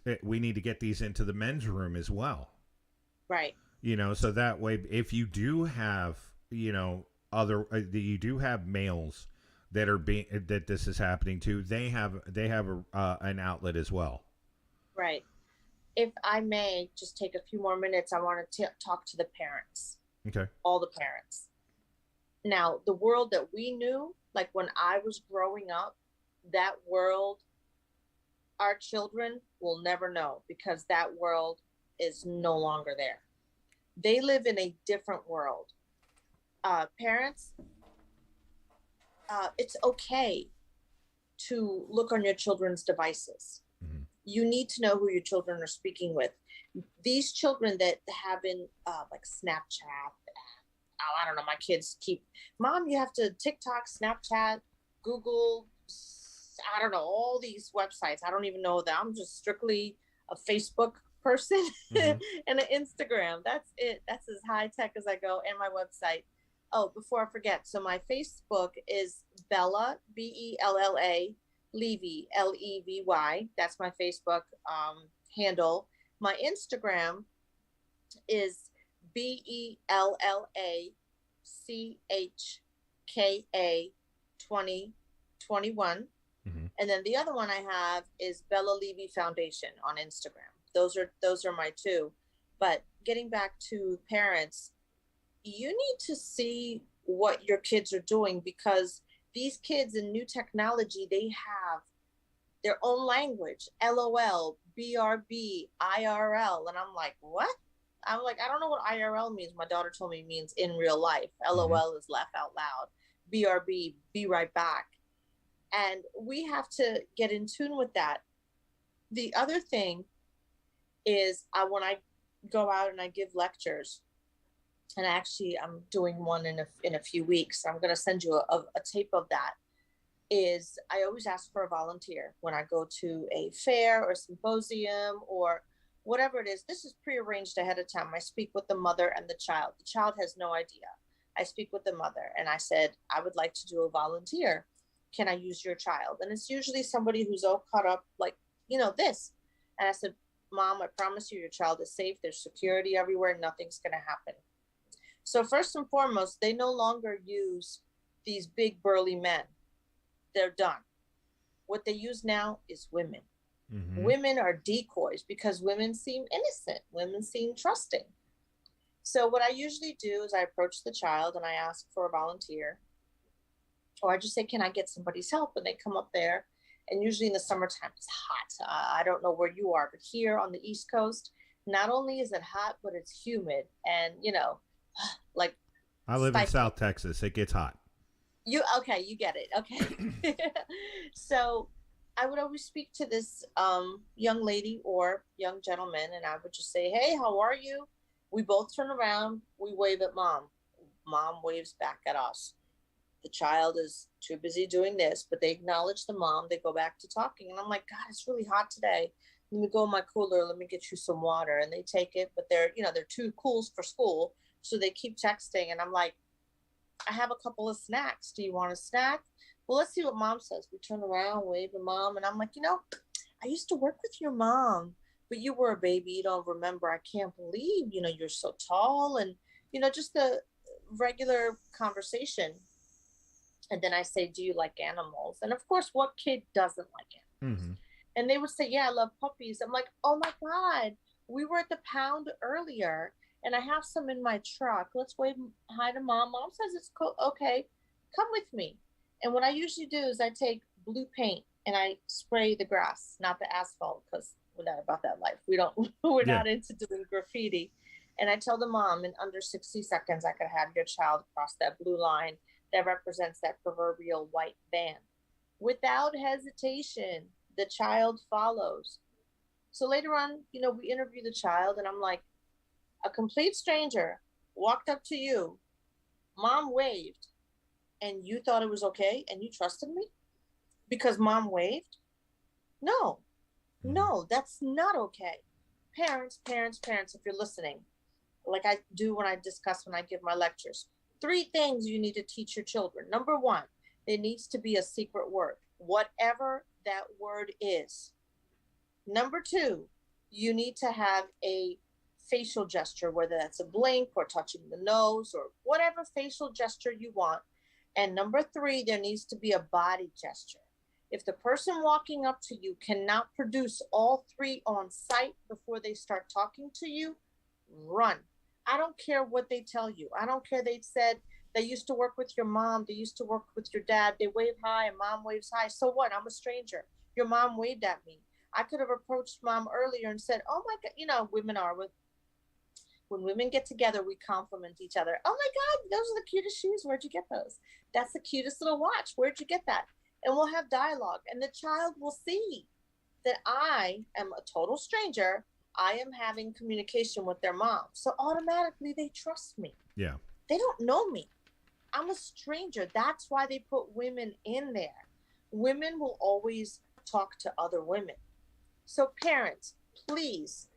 into the men's room as well. Right. So that way, if you do have, you do have males that are being that this is happening to, they have an outlet as well. Right. If I may just take a few more minutes, I want to talk to the parents, Okay. all the parents. Now, the world that we knew, like when I was growing up, that world, our children will never know because that world is no longer there. They live in a different world. Parents, it's okay to look on your children's devices. Mm-hmm. You need to know who your children are speaking with. These children that have in like Snapchat, oh, I don't know, my kids keep, Mom, you have to TikTok, Snapchat, Google, I don't know, all these websites. I don't even know that. I'm just strictly a Facebook person Mm-hmm. and an Instagram. That's it. That's as high tech as I go, and my website. Oh, before I forget, so my Facebook is Bella, Bella, Levy, Levy. That's my Facebook handle. My Instagram is BELLACHKA 2021. Hmm. And then the other one I have is Bella Levy Foundation on Instagram. Those are my two. But getting back to parents, you need to see what your kids are doing, because these kids in new technology, they have their own language. LOL, BRB, IRL. And I'm like, what? I'm like, I don't know what IRL means. My daughter told me it means in real life. Hmm. LOL is laugh out loud. BRB, be right back. And we have to get in tune with that. The other thing is, when I go out and I give lectures, and actually I'm doing one in a few weeks. I'm going to send you a tape of that. Is I always ask for a volunteer when I go to a fair or symposium or whatever it is. This is prearranged ahead of time. I speak with the mother and the child. The child has no idea. I speak with the mother and I said, I would like to do a volunteer. Can I use your child? And it's usually somebody who's all caught up, like, this. And I said, Mom, I promise you your child is safe. There's security everywhere. Nothing's going to happen. So, first and foremost, they no longer use these big burly men. They're done. What they use now is women. Hmm. Women are decoys because women seem innocent, women seem trusting. So, what I usually do is I approach the child and I ask for a volunteer, or I just say, can I get somebody's help? And they come up there. And usually in the summertime, it's hot. I don't know where you are, but here on the East Coast, not only is it hot, but it's humid and, like I live in stifling. South Texas. It gets hot. Okay, you get it. Okay. So I would always speak to this young lady or young gentleman, and I would just say, hey, how are you? We both turn around, we wave at mom. Mom waves back at us. The child is too busy doing this, but they acknowledge the mom. They go back to talking. And I'm like, God, it's really hot today. Let me go in my cooler. Let me get you some water. And they take it, but they're too cool for school. So they keep texting. And I'm like, I have a couple of snacks. Do you want a snack? Well, let's see what mom says. We turn around, wave at mom, and I'm like, I used to work with your mom, but you were a baby. You don't remember. I can't believe, you're so tall. And, just the regular conversation. And then I say, do you like animals? And of course, what kid doesn't like animals? Hmm. And they would say, yeah, I love puppies. I'm like, oh my God, we were at the pound earlier and I have some in my truck. Let's wave hi to mom. Mom says it's cool. Okay, come with me. And what I usually do is I take blue paint and I spray the grass, not the asphalt, because we're not about that life. We don't, we're Yeah. not into doing graffiti. And I tell the mom, in under 60 seconds, I could have your child cross that blue line that represents that proverbial white van. Without hesitation, the child follows. So later on, we interview the child, and I'm like, a complete stranger walked up to you, mom waved, and you thought it was okay, and you trusted me because mom waved? No, Hmm. no, that's not okay. Parents, parents, parents, if you're listening, like I do when I give my lectures, three things you need to teach your children. Number one, there needs to be a secret word, whatever that word is. Number two, you need to have a facial gesture, whether that's a blink or touching the nose or whatever facial gesture you want. And number three, there needs to be a body gesture. If the person walking up to you cannot produce all three on site before they start talking to you, run. I don't care what they tell you. I don't care they said they used to work with your mom, they used to work with your dad, they wave hi and mom waves hi. So what? I'm a stranger. Your mom waved at me. I could have approached mom earlier and said, "Oh my God, women are with when women get together, we compliment each other. Oh my God, those are the cutest shoes. Where'd you get those? That's the cutest little watch. Where'd you get that?" And we'll have dialogue, and the child will see that I am a total stranger. I am having communication with their mom. So automatically they trust me. Yeah. They don't know me. I'm a stranger. That's why they put women in there. Women will always talk to other women. So, parents, please,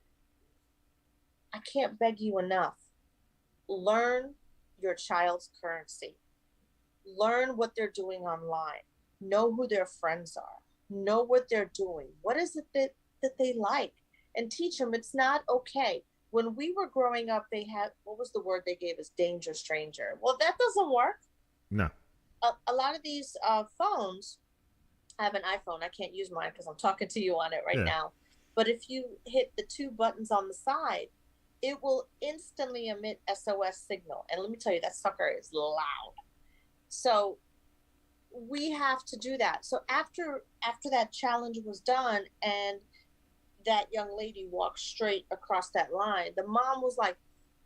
I can't beg you enough. Learn your child's currency. Learn what they're doing online. Know who their friends are. Know what they're doing. What is it that they like? And teach them it's not okay. When we were growing up, they had, what was the word they gave us? Danger stranger. Well, that doesn't work. No. A lot of these phones, I have an iPhone. I can't use mine because I'm talking to you on it right Yeah. now. But if you hit the two buttons on the side, it will instantly emit SOS signal. And let me tell you, that sucker is loud. So we have to do that. So after that challenge was done and that young lady walked straight across that line, the mom was like,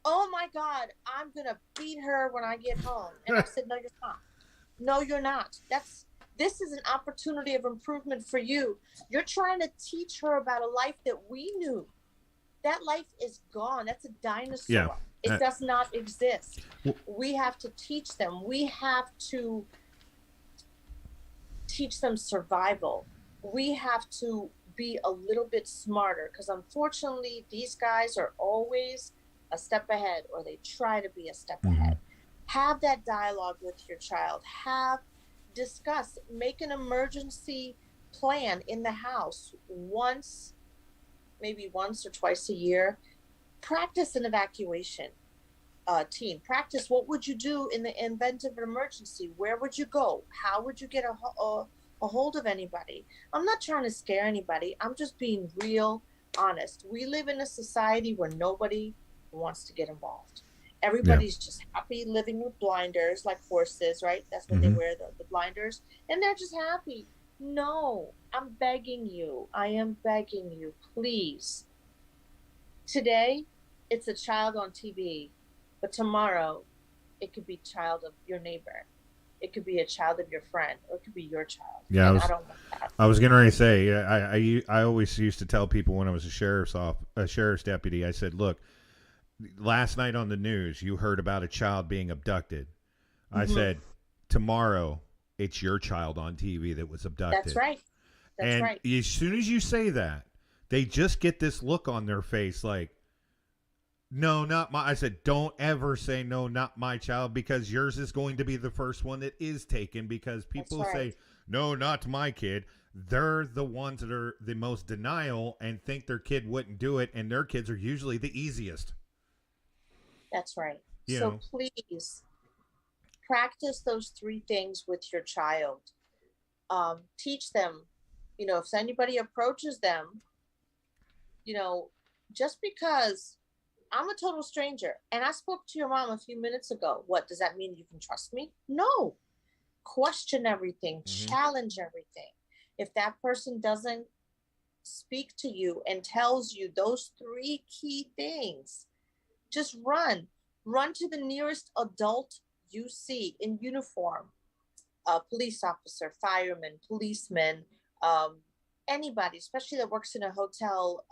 "Oh my God, I'm gonna beat her when I get home." And I said, "No, you're not. No, you're not. This is an opportunity of improvement for you. You're trying to teach her about a life that we knew. That life is gone. That's a Yeah. dinosaur. It does not exist. Well, We have to teach them. We have to teach them survival. We have to be a little bit smarter because unfortunately, these guys are always a step ahead, or they try to be a step ahead. Have that dialogue with your child. Discuss, make an emergency plan in the house maybe once or twice a year. Practice an evacuation team. Practice, what would you do in the event of an emergency? Where would you go? How would you get a hold of anybody? I'm not trying to scare anybody. I'm just being real honest. We live in a society where nobody wants to get involved. Everybody's just happy living with blinders like horses, right? That's when they wear the blinders, and they're just happy. No, I'm begging you. I am begging you, please. Today, it's a child on TV, but tomorrow, it could be a child of your neighbor. It could be a child of your friend, or it could be your child. Yeah, And I don't want that. I was getting ready to say, I always used to tell people when I was a sheriff's deputy, I said, look, last night on the news, you heard about a child being abducted. I said, tomorrow, it's your child on TV that was abducted. That's right. That's and right. as soon as you say that, they just get this look on their face like, no, not my. I said, don't ever say no, not my child, because yours is going to be the first one that is taken, because people say, no, not my kid. They're the ones that are the most denial and think their kid wouldn't do it, and their kids are usually the easiest. That's right. You So know? please practice those three things with your child. Teach them, if anybody approaches them, just because I'm a total stranger and I spoke to your mom a few minutes ago, what does that mean? You can trust me? No. Question everything, challenge everything. If that person doesn't speak to you and tells you those three key things, just run. Run to the nearest adult you see in uniform, a police officer, fireman, policeman, anybody, especially that works in a hotel,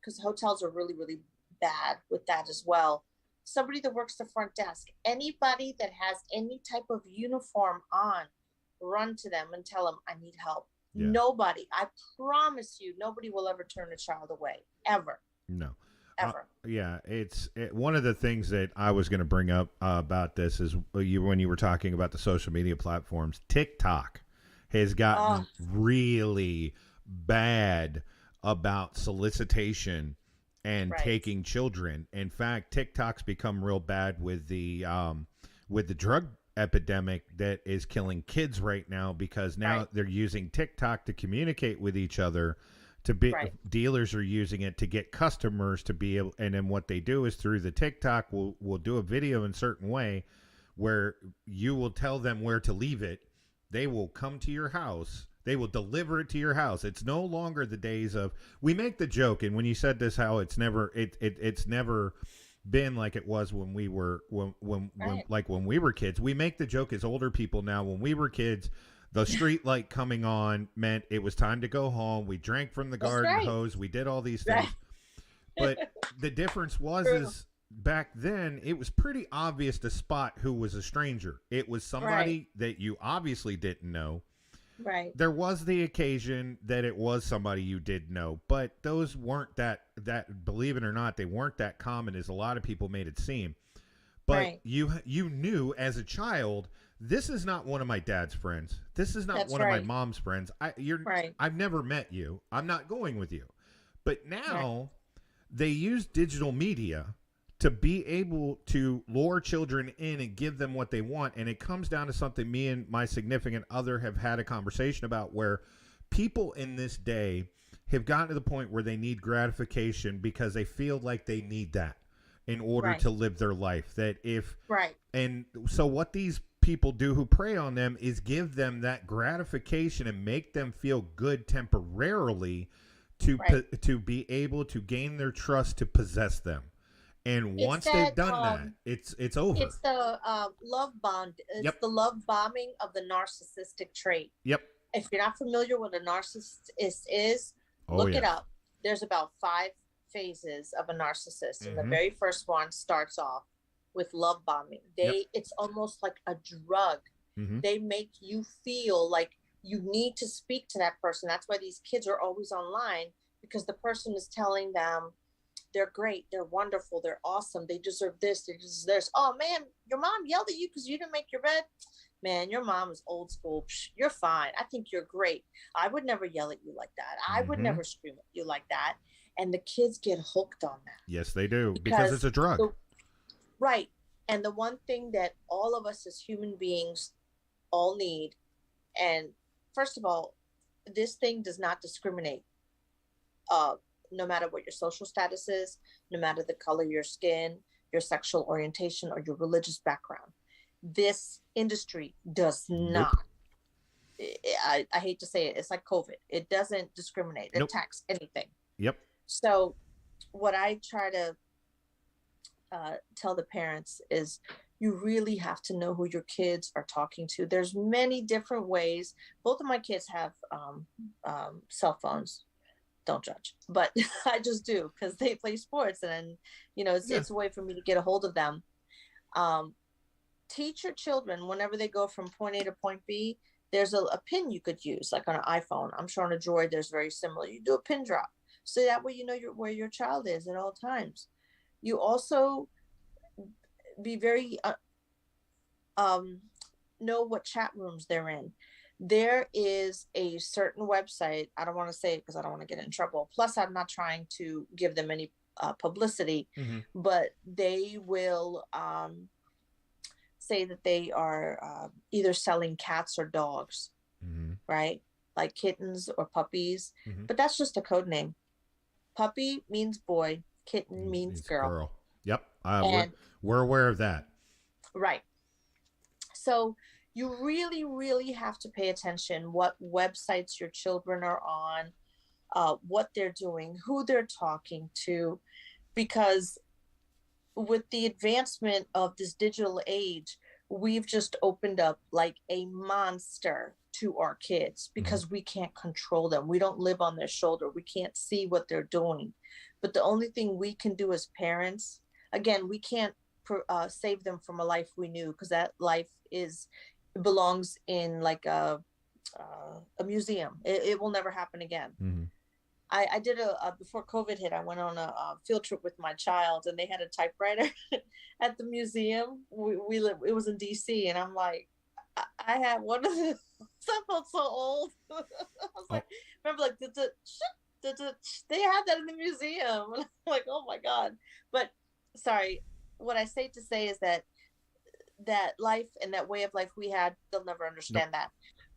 because hotels are really, really bad with that as well. Somebody that works the front desk, anybody that has any type of uniform on, run to them and tell them, I need help. Yeah. Nobody, I promise you, nobody will ever turn a child away, ever. No. Ever. Yeah, it's one of the things that I was going to bring up about this is when you were talking about the social media platforms. TikTok has gotten really bad about solicitation and taking children. In fact, TikTok's become real bad with the drug epidemic that is killing kids right now, because now they're using TikTok to communicate with each other. Dealers are using it to get customers to be able, and then what they do is through the TikTok will do a video in a certain way where you will tell them where to leave it. They will come to your house. They will deliver it to your house. It's no longer the days of, we make the joke, and when you said this, how it's never been like it was when we were when we were kids. We make the joke as older people now. When we were kids, the street light coming on meant it was time to go home. We drank from the garden hose. We did all these things. But the difference is back then it was pretty obvious to spot who was a stranger. It was somebody that you obviously didn't know. Right. There was the occasion that it was somebody you did know, but those weren't that believe it or not, they weren't that common as a lot of people made it seem. But you knew as a child, this is not one of my dad's friends. This is not one of my mom's friends. I've never met you. I'm not going with you. But now they use digital media to be able to lure children in and give them what they want. And it comes down to something me and my significant other have had a conversation about, where people in this day have gotten to the point where they need gratification because they feel like they need that in order Right. to live their life. That if, Right. and so what these people do who prey on them is give them that gratification and make them feel good temporarily Right. to be able to gain their trust to possess them. And It's once they've that done that, it's over. it's the love bond. It's Yep. the love bombing of the narcissistic trait. Yep. If you're not familiar with a narcissist is, Oh look it yes. up. There's about 5 phases of a narcissist, and the Mm-hmm. very first one starts off with love bombing. Yep. It's almost like a drug. Mm-hmm. They make you feel like you need to speak to that person. That's why these kids are always online, because the person is telling them they're great, they're wonderful, they're awesome, they deserve this, they deserve this. Oh man, your mom yelled at you because you didn't make your bed. Man, your mom is old school. Psh, you're fine. I think you're great. I would never yell at you like that. I would Mm-hmm. never scream at you like that. And the kids get hooked on that Yes, they do, because it's because a drug. right. And the one thing that all of us as human beings all need, and first of all, this thing does not discriminate. Uh, no matter what your social status is, no matter the color of your skin, your sexual orientation, or your religious background. This industry does Nope. not. I hate to say it. It's like COVID. It doesn't discriminate. It Nope. attacks anything. Yep. So, what I try to tell the parents is, you really have to know who your kids are talking to. There's many different ways. Both of my kids have cell phones. Don't judge, but I just do, because they play sports, and it's a way for me to get a hold of them. Teach your children, whenever they go from point A to point B, there's a pin you could use, like on an iPhone. I'm sure on a Droid there's very similar. You do a pin drop, so that way you know where your child is at all times. You also be very know what chat rooms they're in. There is a certain website. I don't want to say it because I don't want to get in trouble. Plus, I'm not trying to give them any publicity, Mm-hmm. but they will say that they are either selling cats or dogs, Mm-hmm. right? Like kittens or puppies. Mm-hmm. But that's just a code name. Puppy means boy, kitten means girl. Yep. And we're aware of that. right. So you really, really have to pay attention what websites your children are on, what they're doing, who they're talking to, because with the advancement of this digital age, we've just opened up like a monster to our kids, because we can't control them. We don't live on their shoulder. We can't see what they're doing. But the only thing we can do as parents, again, we can't save them from a life we knew, because that life belongs in like a museum. It will never happen again. Mm-hmm. I did before COVID hit, I went on a field trip with my child, and they had a typewriter at the museum. We live, it was in DC, and I'm like, I had one of the, I felt so old. I was like, remember, like, they had that in the museum. And I'm like, oh my God. But sorry, what I say to say is that life and that way of life we had, they'll never understand that.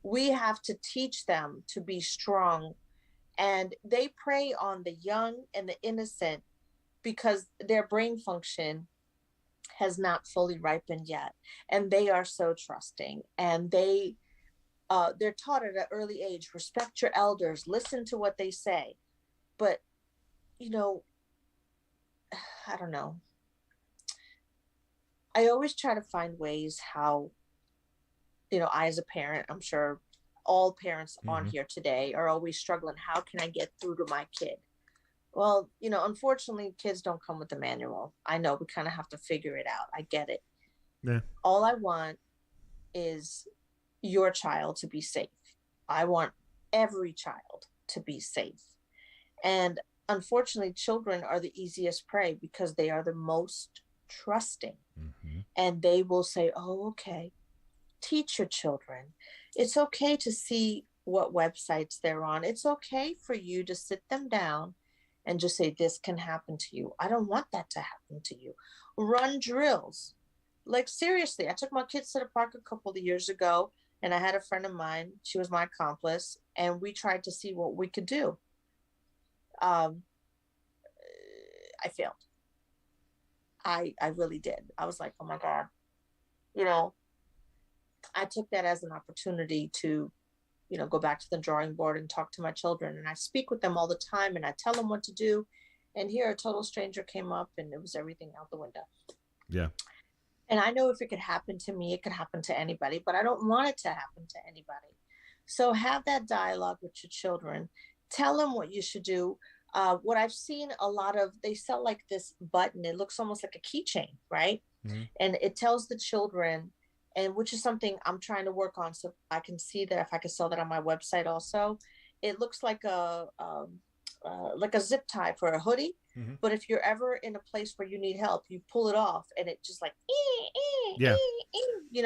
We have to teach them to be strong, and they prey on the young and the innocent because their brain function has not fully ripened yet, and they are so trusting, and they're taught at an early age, respect your elders, listen to what they say. But I don't know, I always try to find ways how, I as a parent, I'm sure all parents on here today are always struggling. How can I get through to my kid? Well, unfortunately, kids don't come with a manual. I know, we kind of have to figure it out. I get it. Yeah. All I want is your child to be safe. I want every child to be safe. And unfortunately, children are the easiest prey because they are the most trusting. And they will say, oh, okay. Teach your children. It's okay to see what websites they're on. It's okay for you to sit them down and just say, this can happen to you. I don't want that to happen to you. Run drills. Like, seriously, I took my kids to the park a couple of years ago, and I had a friend of mine. She was my accomplice, and we tried to see what we could do. Um, I failed. I really did. I was like, oh my God, you know, I took that as an opportunity to, go back to the drawing board and talk to my children. And I speak with them all the time and I tell them what to do. And here a total stranger came up and it was everything out the window. Yeah. And I know if it could happen to me, it could happen to anybody, but I don't want it to happen to anybody. So have that dialogue with your children. Tell them what you should do. What I've seen a lot of, they sell like this button. It looks almost like a keychain, right? Mm-hmm. And it tells the children, and which is something I'm trying to work on, so I can see that if I can sell that on my website also. It looks like a zip tie for a hoodie, Mm-hmm. but if you're ever in a place where you need help, you pull it off and it just like Yeah.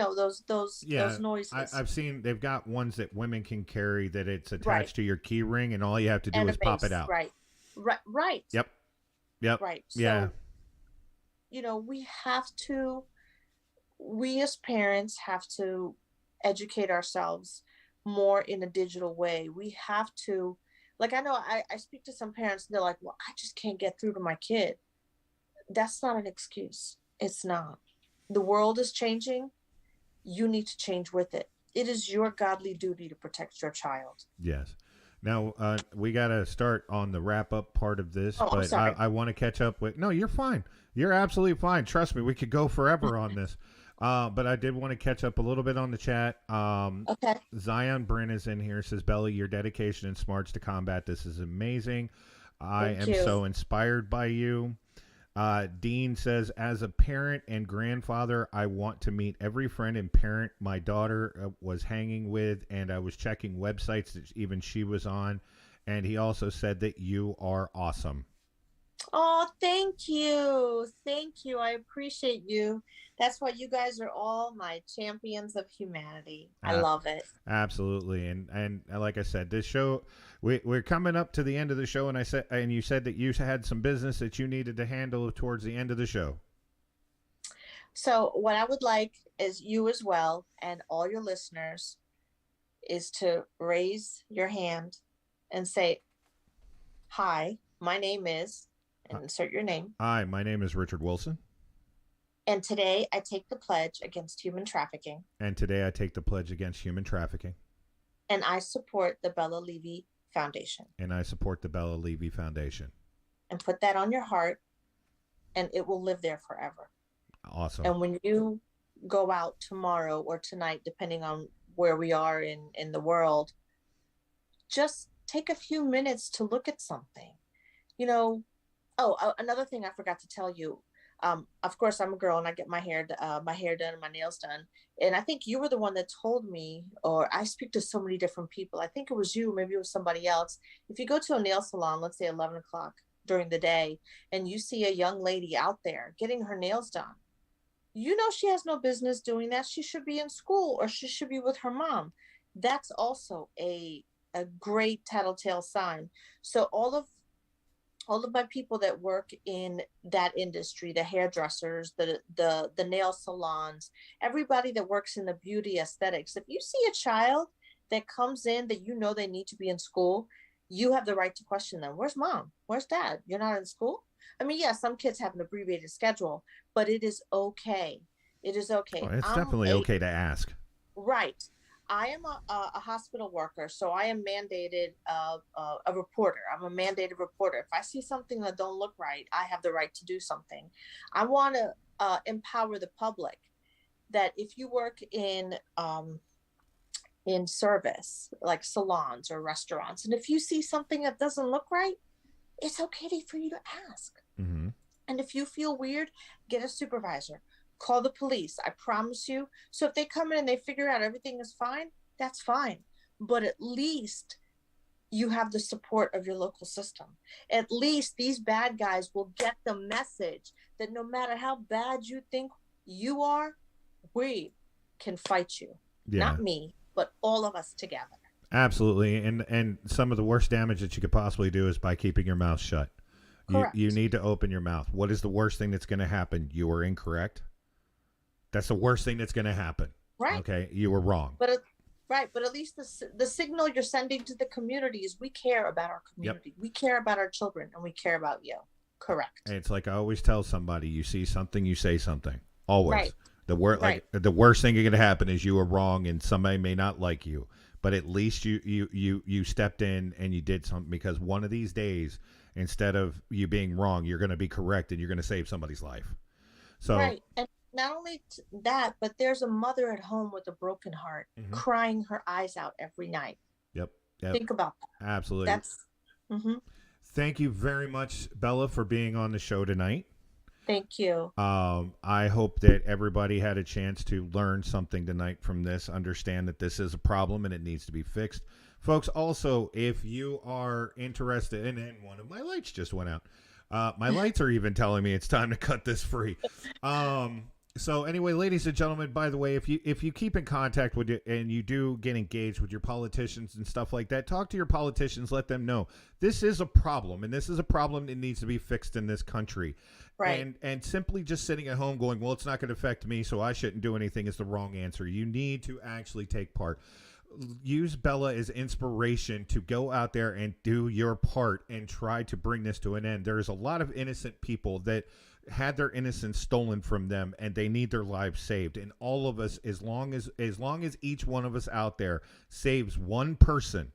those noises. I've seen they've got ones that women can carry that it's attached Right. to your key ring, and all you have to do And is a pop base, it out. Right. Yep. Right. So, Yeah. we as parents have to educate ourselves more in a digital way. We have to, like, I know I speak to some parents and they're like, well, I just can't get through to my kid. That's not an excuse. It's not. The world is changing. You need to change with it. It is your godly duty to protect your child. Yes. Now we got to start on the wrap up part of this, Oh, I'm but sorry. I want to catch up with. No, you're fine. You're absolutely fine. Trust me, we could go forever on this. But I did want to catch up a little bit on the chat. Okay. Zion Bryn is in here. Says, Belly, your dedication and smarts to combat this is amazing. I Thank am you. so inspired by you. Dean says, as a parent and grandfather, I want to meet every friend and parent my daughter was hanging with, and I was checking websites that even she was on. And he also said that you are awesome. Oh, thank you. Thank you. I appreciate you. That's why you guys are all my champions of humanity. I love it. Absolutely. And like I said, this show, we're coming up to the end of the show, and you said that you had some business that you needed to handle towards the end of the show. So what I would like is you as well and all your listeners is to raise your hand and say, hi, my name is, and insert your name. Hi, my name is Richard Wilson. And today I take the pledge against human trafficking. And today I take the pledge against human trafficking. And I support the Bella Levy Foundation. And I support the Bella Levy Foundation. And put that on your heart, and it will live there forever. Awesome. And when you go out tomorrow or tonight, depending on where we are in the world, just take a few minutes to look at something. Another thing I forgot to tell you. Of course, I'm a girl and I get my hair done and my nails done. And I think you were the one that told me, or I speak to so many different people. I think it was you, maybe it was somebody else. If you go to a nail salon, let's say 11 o'clock during the day, and you see a young lady out there getting her nails done, she has no business doing that. She should be in school or she should be with her mom. That's also a great tattletale sign. So all of my people that work in that industry, the hairdressers, the nail salons, everybody that works in the beauty aesthetics, if you see a child that comes in that they need to be in school, you have the right to question them. Where's mom? Where's dad? You're not in school? I mean, yeah, some kids have an abbreviated schedule, but it is okay. It is okay. Oh, it's definitely okay to ask. Right. I am a hospital worker, so I am mandated a reporter. I'm a mandated reporter. If I see something that don't look right, I have the right to do something. I want to empower the public that if you work in service, like salons or restaurants, and if you see something that doesn't look right, it's okay for you to ask. Mm-hmm. And if you feel weird, get a supervisor. Call the police. I promise you. So if they come in and they figure out everything is fine, that's fine. But at least you have the support of your local system. At least these bad guys will get the message that no matter how bad you think you are, we can fight you. Yeah. Not me, but all of us together. Absolutely. And some of the worst damage that you could possibly do is by keeping your mouth shut. You Correct. need to open your mouth. What is the worst thing that's going to happen? You are incorrect. That's the worst thing that's going to happen. Right. Okay, you were wrong. But right, but at least the signal you're sending to the community is we care about our Yep. community. We care about our children, and we care about you. Correct. And it's like I always tell somebody: you see something, you say something. Always. Right. Like Right. the worst thing going to happen is you are wrong, and somebody may not like you, but at least you stepped in and you did something, because one of these days, instead of you being wrong, you're going to be correct and you're going to save somebody's life. So. Right. And not only that, but there's a mother at home with a broken heart, Mhm. crying her eyes out every night. Yep. Yep. Think about that. Absolutely. That's. Mm-hmm. Thank you very much, Bella, for being on the show tonight. Thank you. I hope that everybody had a chance to learn something tonight from this, understand that this is a problem and it needs to be fixed. Folks, also, if you are interested, and one of my lights just went out. My lights are even telling me it's time to cut this free. So anyway, ladies and gentlemen, by the way, if you keep in contact with it and you do get engaged with your politicians and stuff like that, talk to your politicians, let them know this is a problem, and this is a problem that needs to be fixed in this country. Right. And simply just sitting at home going, well, it's not going to affect me, so I shouldn't do anything, is the wrong answer. You need to actually take part. Use Bella as inspiration to go out there and do your part and try to bring this to an end. There's a lot of innocent people that had their innocence stolen from them, and they need their lives saved. And all of us, as long as each one of us out there saves one person,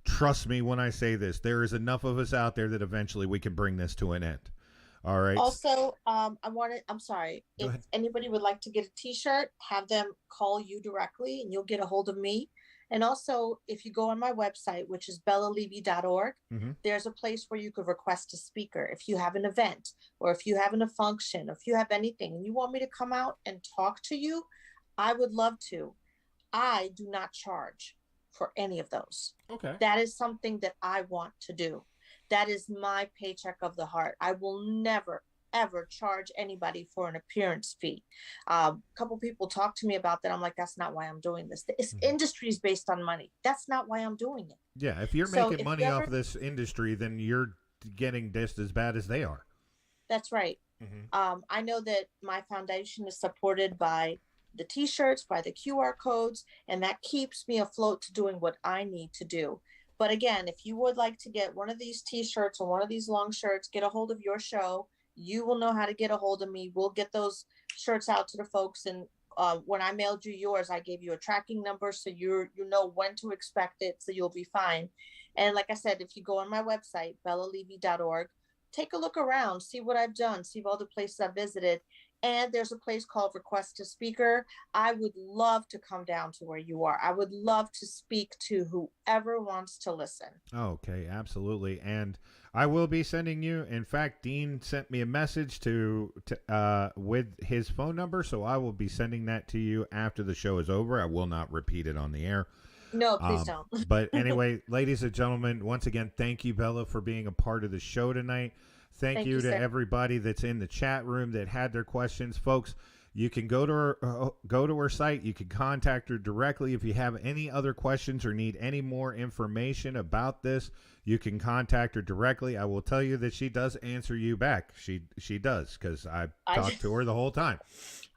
trust me when I say this, there is enough of us out there that eventually we can bring this to an end. All right. Also, I'm sorry. Go If ahead. anybody would like to get a T-shirt, have them call you directly, and you'll get a hold of me. And also, if you go on my website, which is bellalevy.org, Mm-hmm. there's a place where you could request a speaker. If you have an event, or if you have a function, or if you have anything, and you want me to come out and talk to you, I would love to. I do not charge for any of those. Okay. That is something that I want to do. That is my paycheck of the heart. I will never, ever charge anybody for an appearance fee. A couple people talk to me about that. I'm like, that's not why I'm doing this. This industry is based on money. That's not why I'm doing it. Yeah, if you're So making if money you off ever- this industry, then you're getting just as bad as they are. That's right. Mm-hmm. I know that my foundation is supported by the T-shirts, by the QR codes, and that keeps me afloat to doing what I need to do. But again, if you would like to get one of these T-shirts or one of these long shirts, get a hold of your show. You will know how to get a hold of me. We'll get those shirts out to the folks. And when I mailed you yours, I gave you a tracking number, so you know when to expect it, so you'll be fine. And like I said, if you go on my website, bellalevy.org, take a look around, see what I've done, see all the places I've visited. And there's a place called Request a Speaker. I would love to come down to where you are. I would love to speak to whoever wants to listen. Okay, absolutely. And I will be sending you. In fact, Dean sent me a message with his phone number, so I will be sending that to you after the show is over. I will not repeat it on the air. No, please don't. But anyway, ladies and gentlemen, once again, thank you, Bella, for being a part of the show tonight. Thank you to sir. everybody that's in the chat room that had their questions. Folks, you can go to her site. You can contact her directly. If you have any other questions or need any more information about this, you can contact her directly. I will tell you that she does answer you back. She does, because I talked to her the whole time.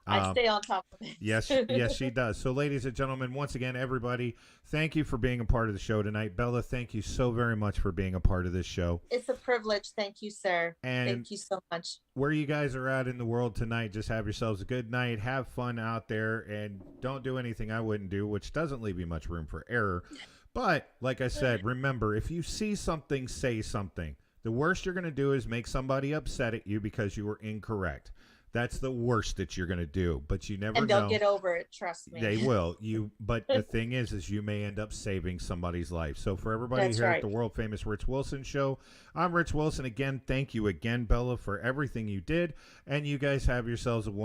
I stay on top of it. Yes, she does. So, ladies and gentlemen, once again, everybody, thank you for being a part of the show tonight. Bella, thank you so very much for being a part of this show. It's a privilege. Thank you, sir. And thank you so much. Where you guys are at in the world tonight, just have yourselves a good night. Have fun out there, and don't do anything I wouldn't do, which doesn't leave you much room for error. But, like I said, remember, if you see something, say something. The worst you're going to do is make somebody upset at you because you were incorrect. That's the worst that you're going to do, but you never know. And they'll get over it, trust me. They will. But the thing is you may end up saving somebody's life. So for everybody That's here right. at the world famous Rich Wilson show, I'm Rich Wilson. Again, thank you again, Bella, for everything you did. And you guys have yourselves a wonderful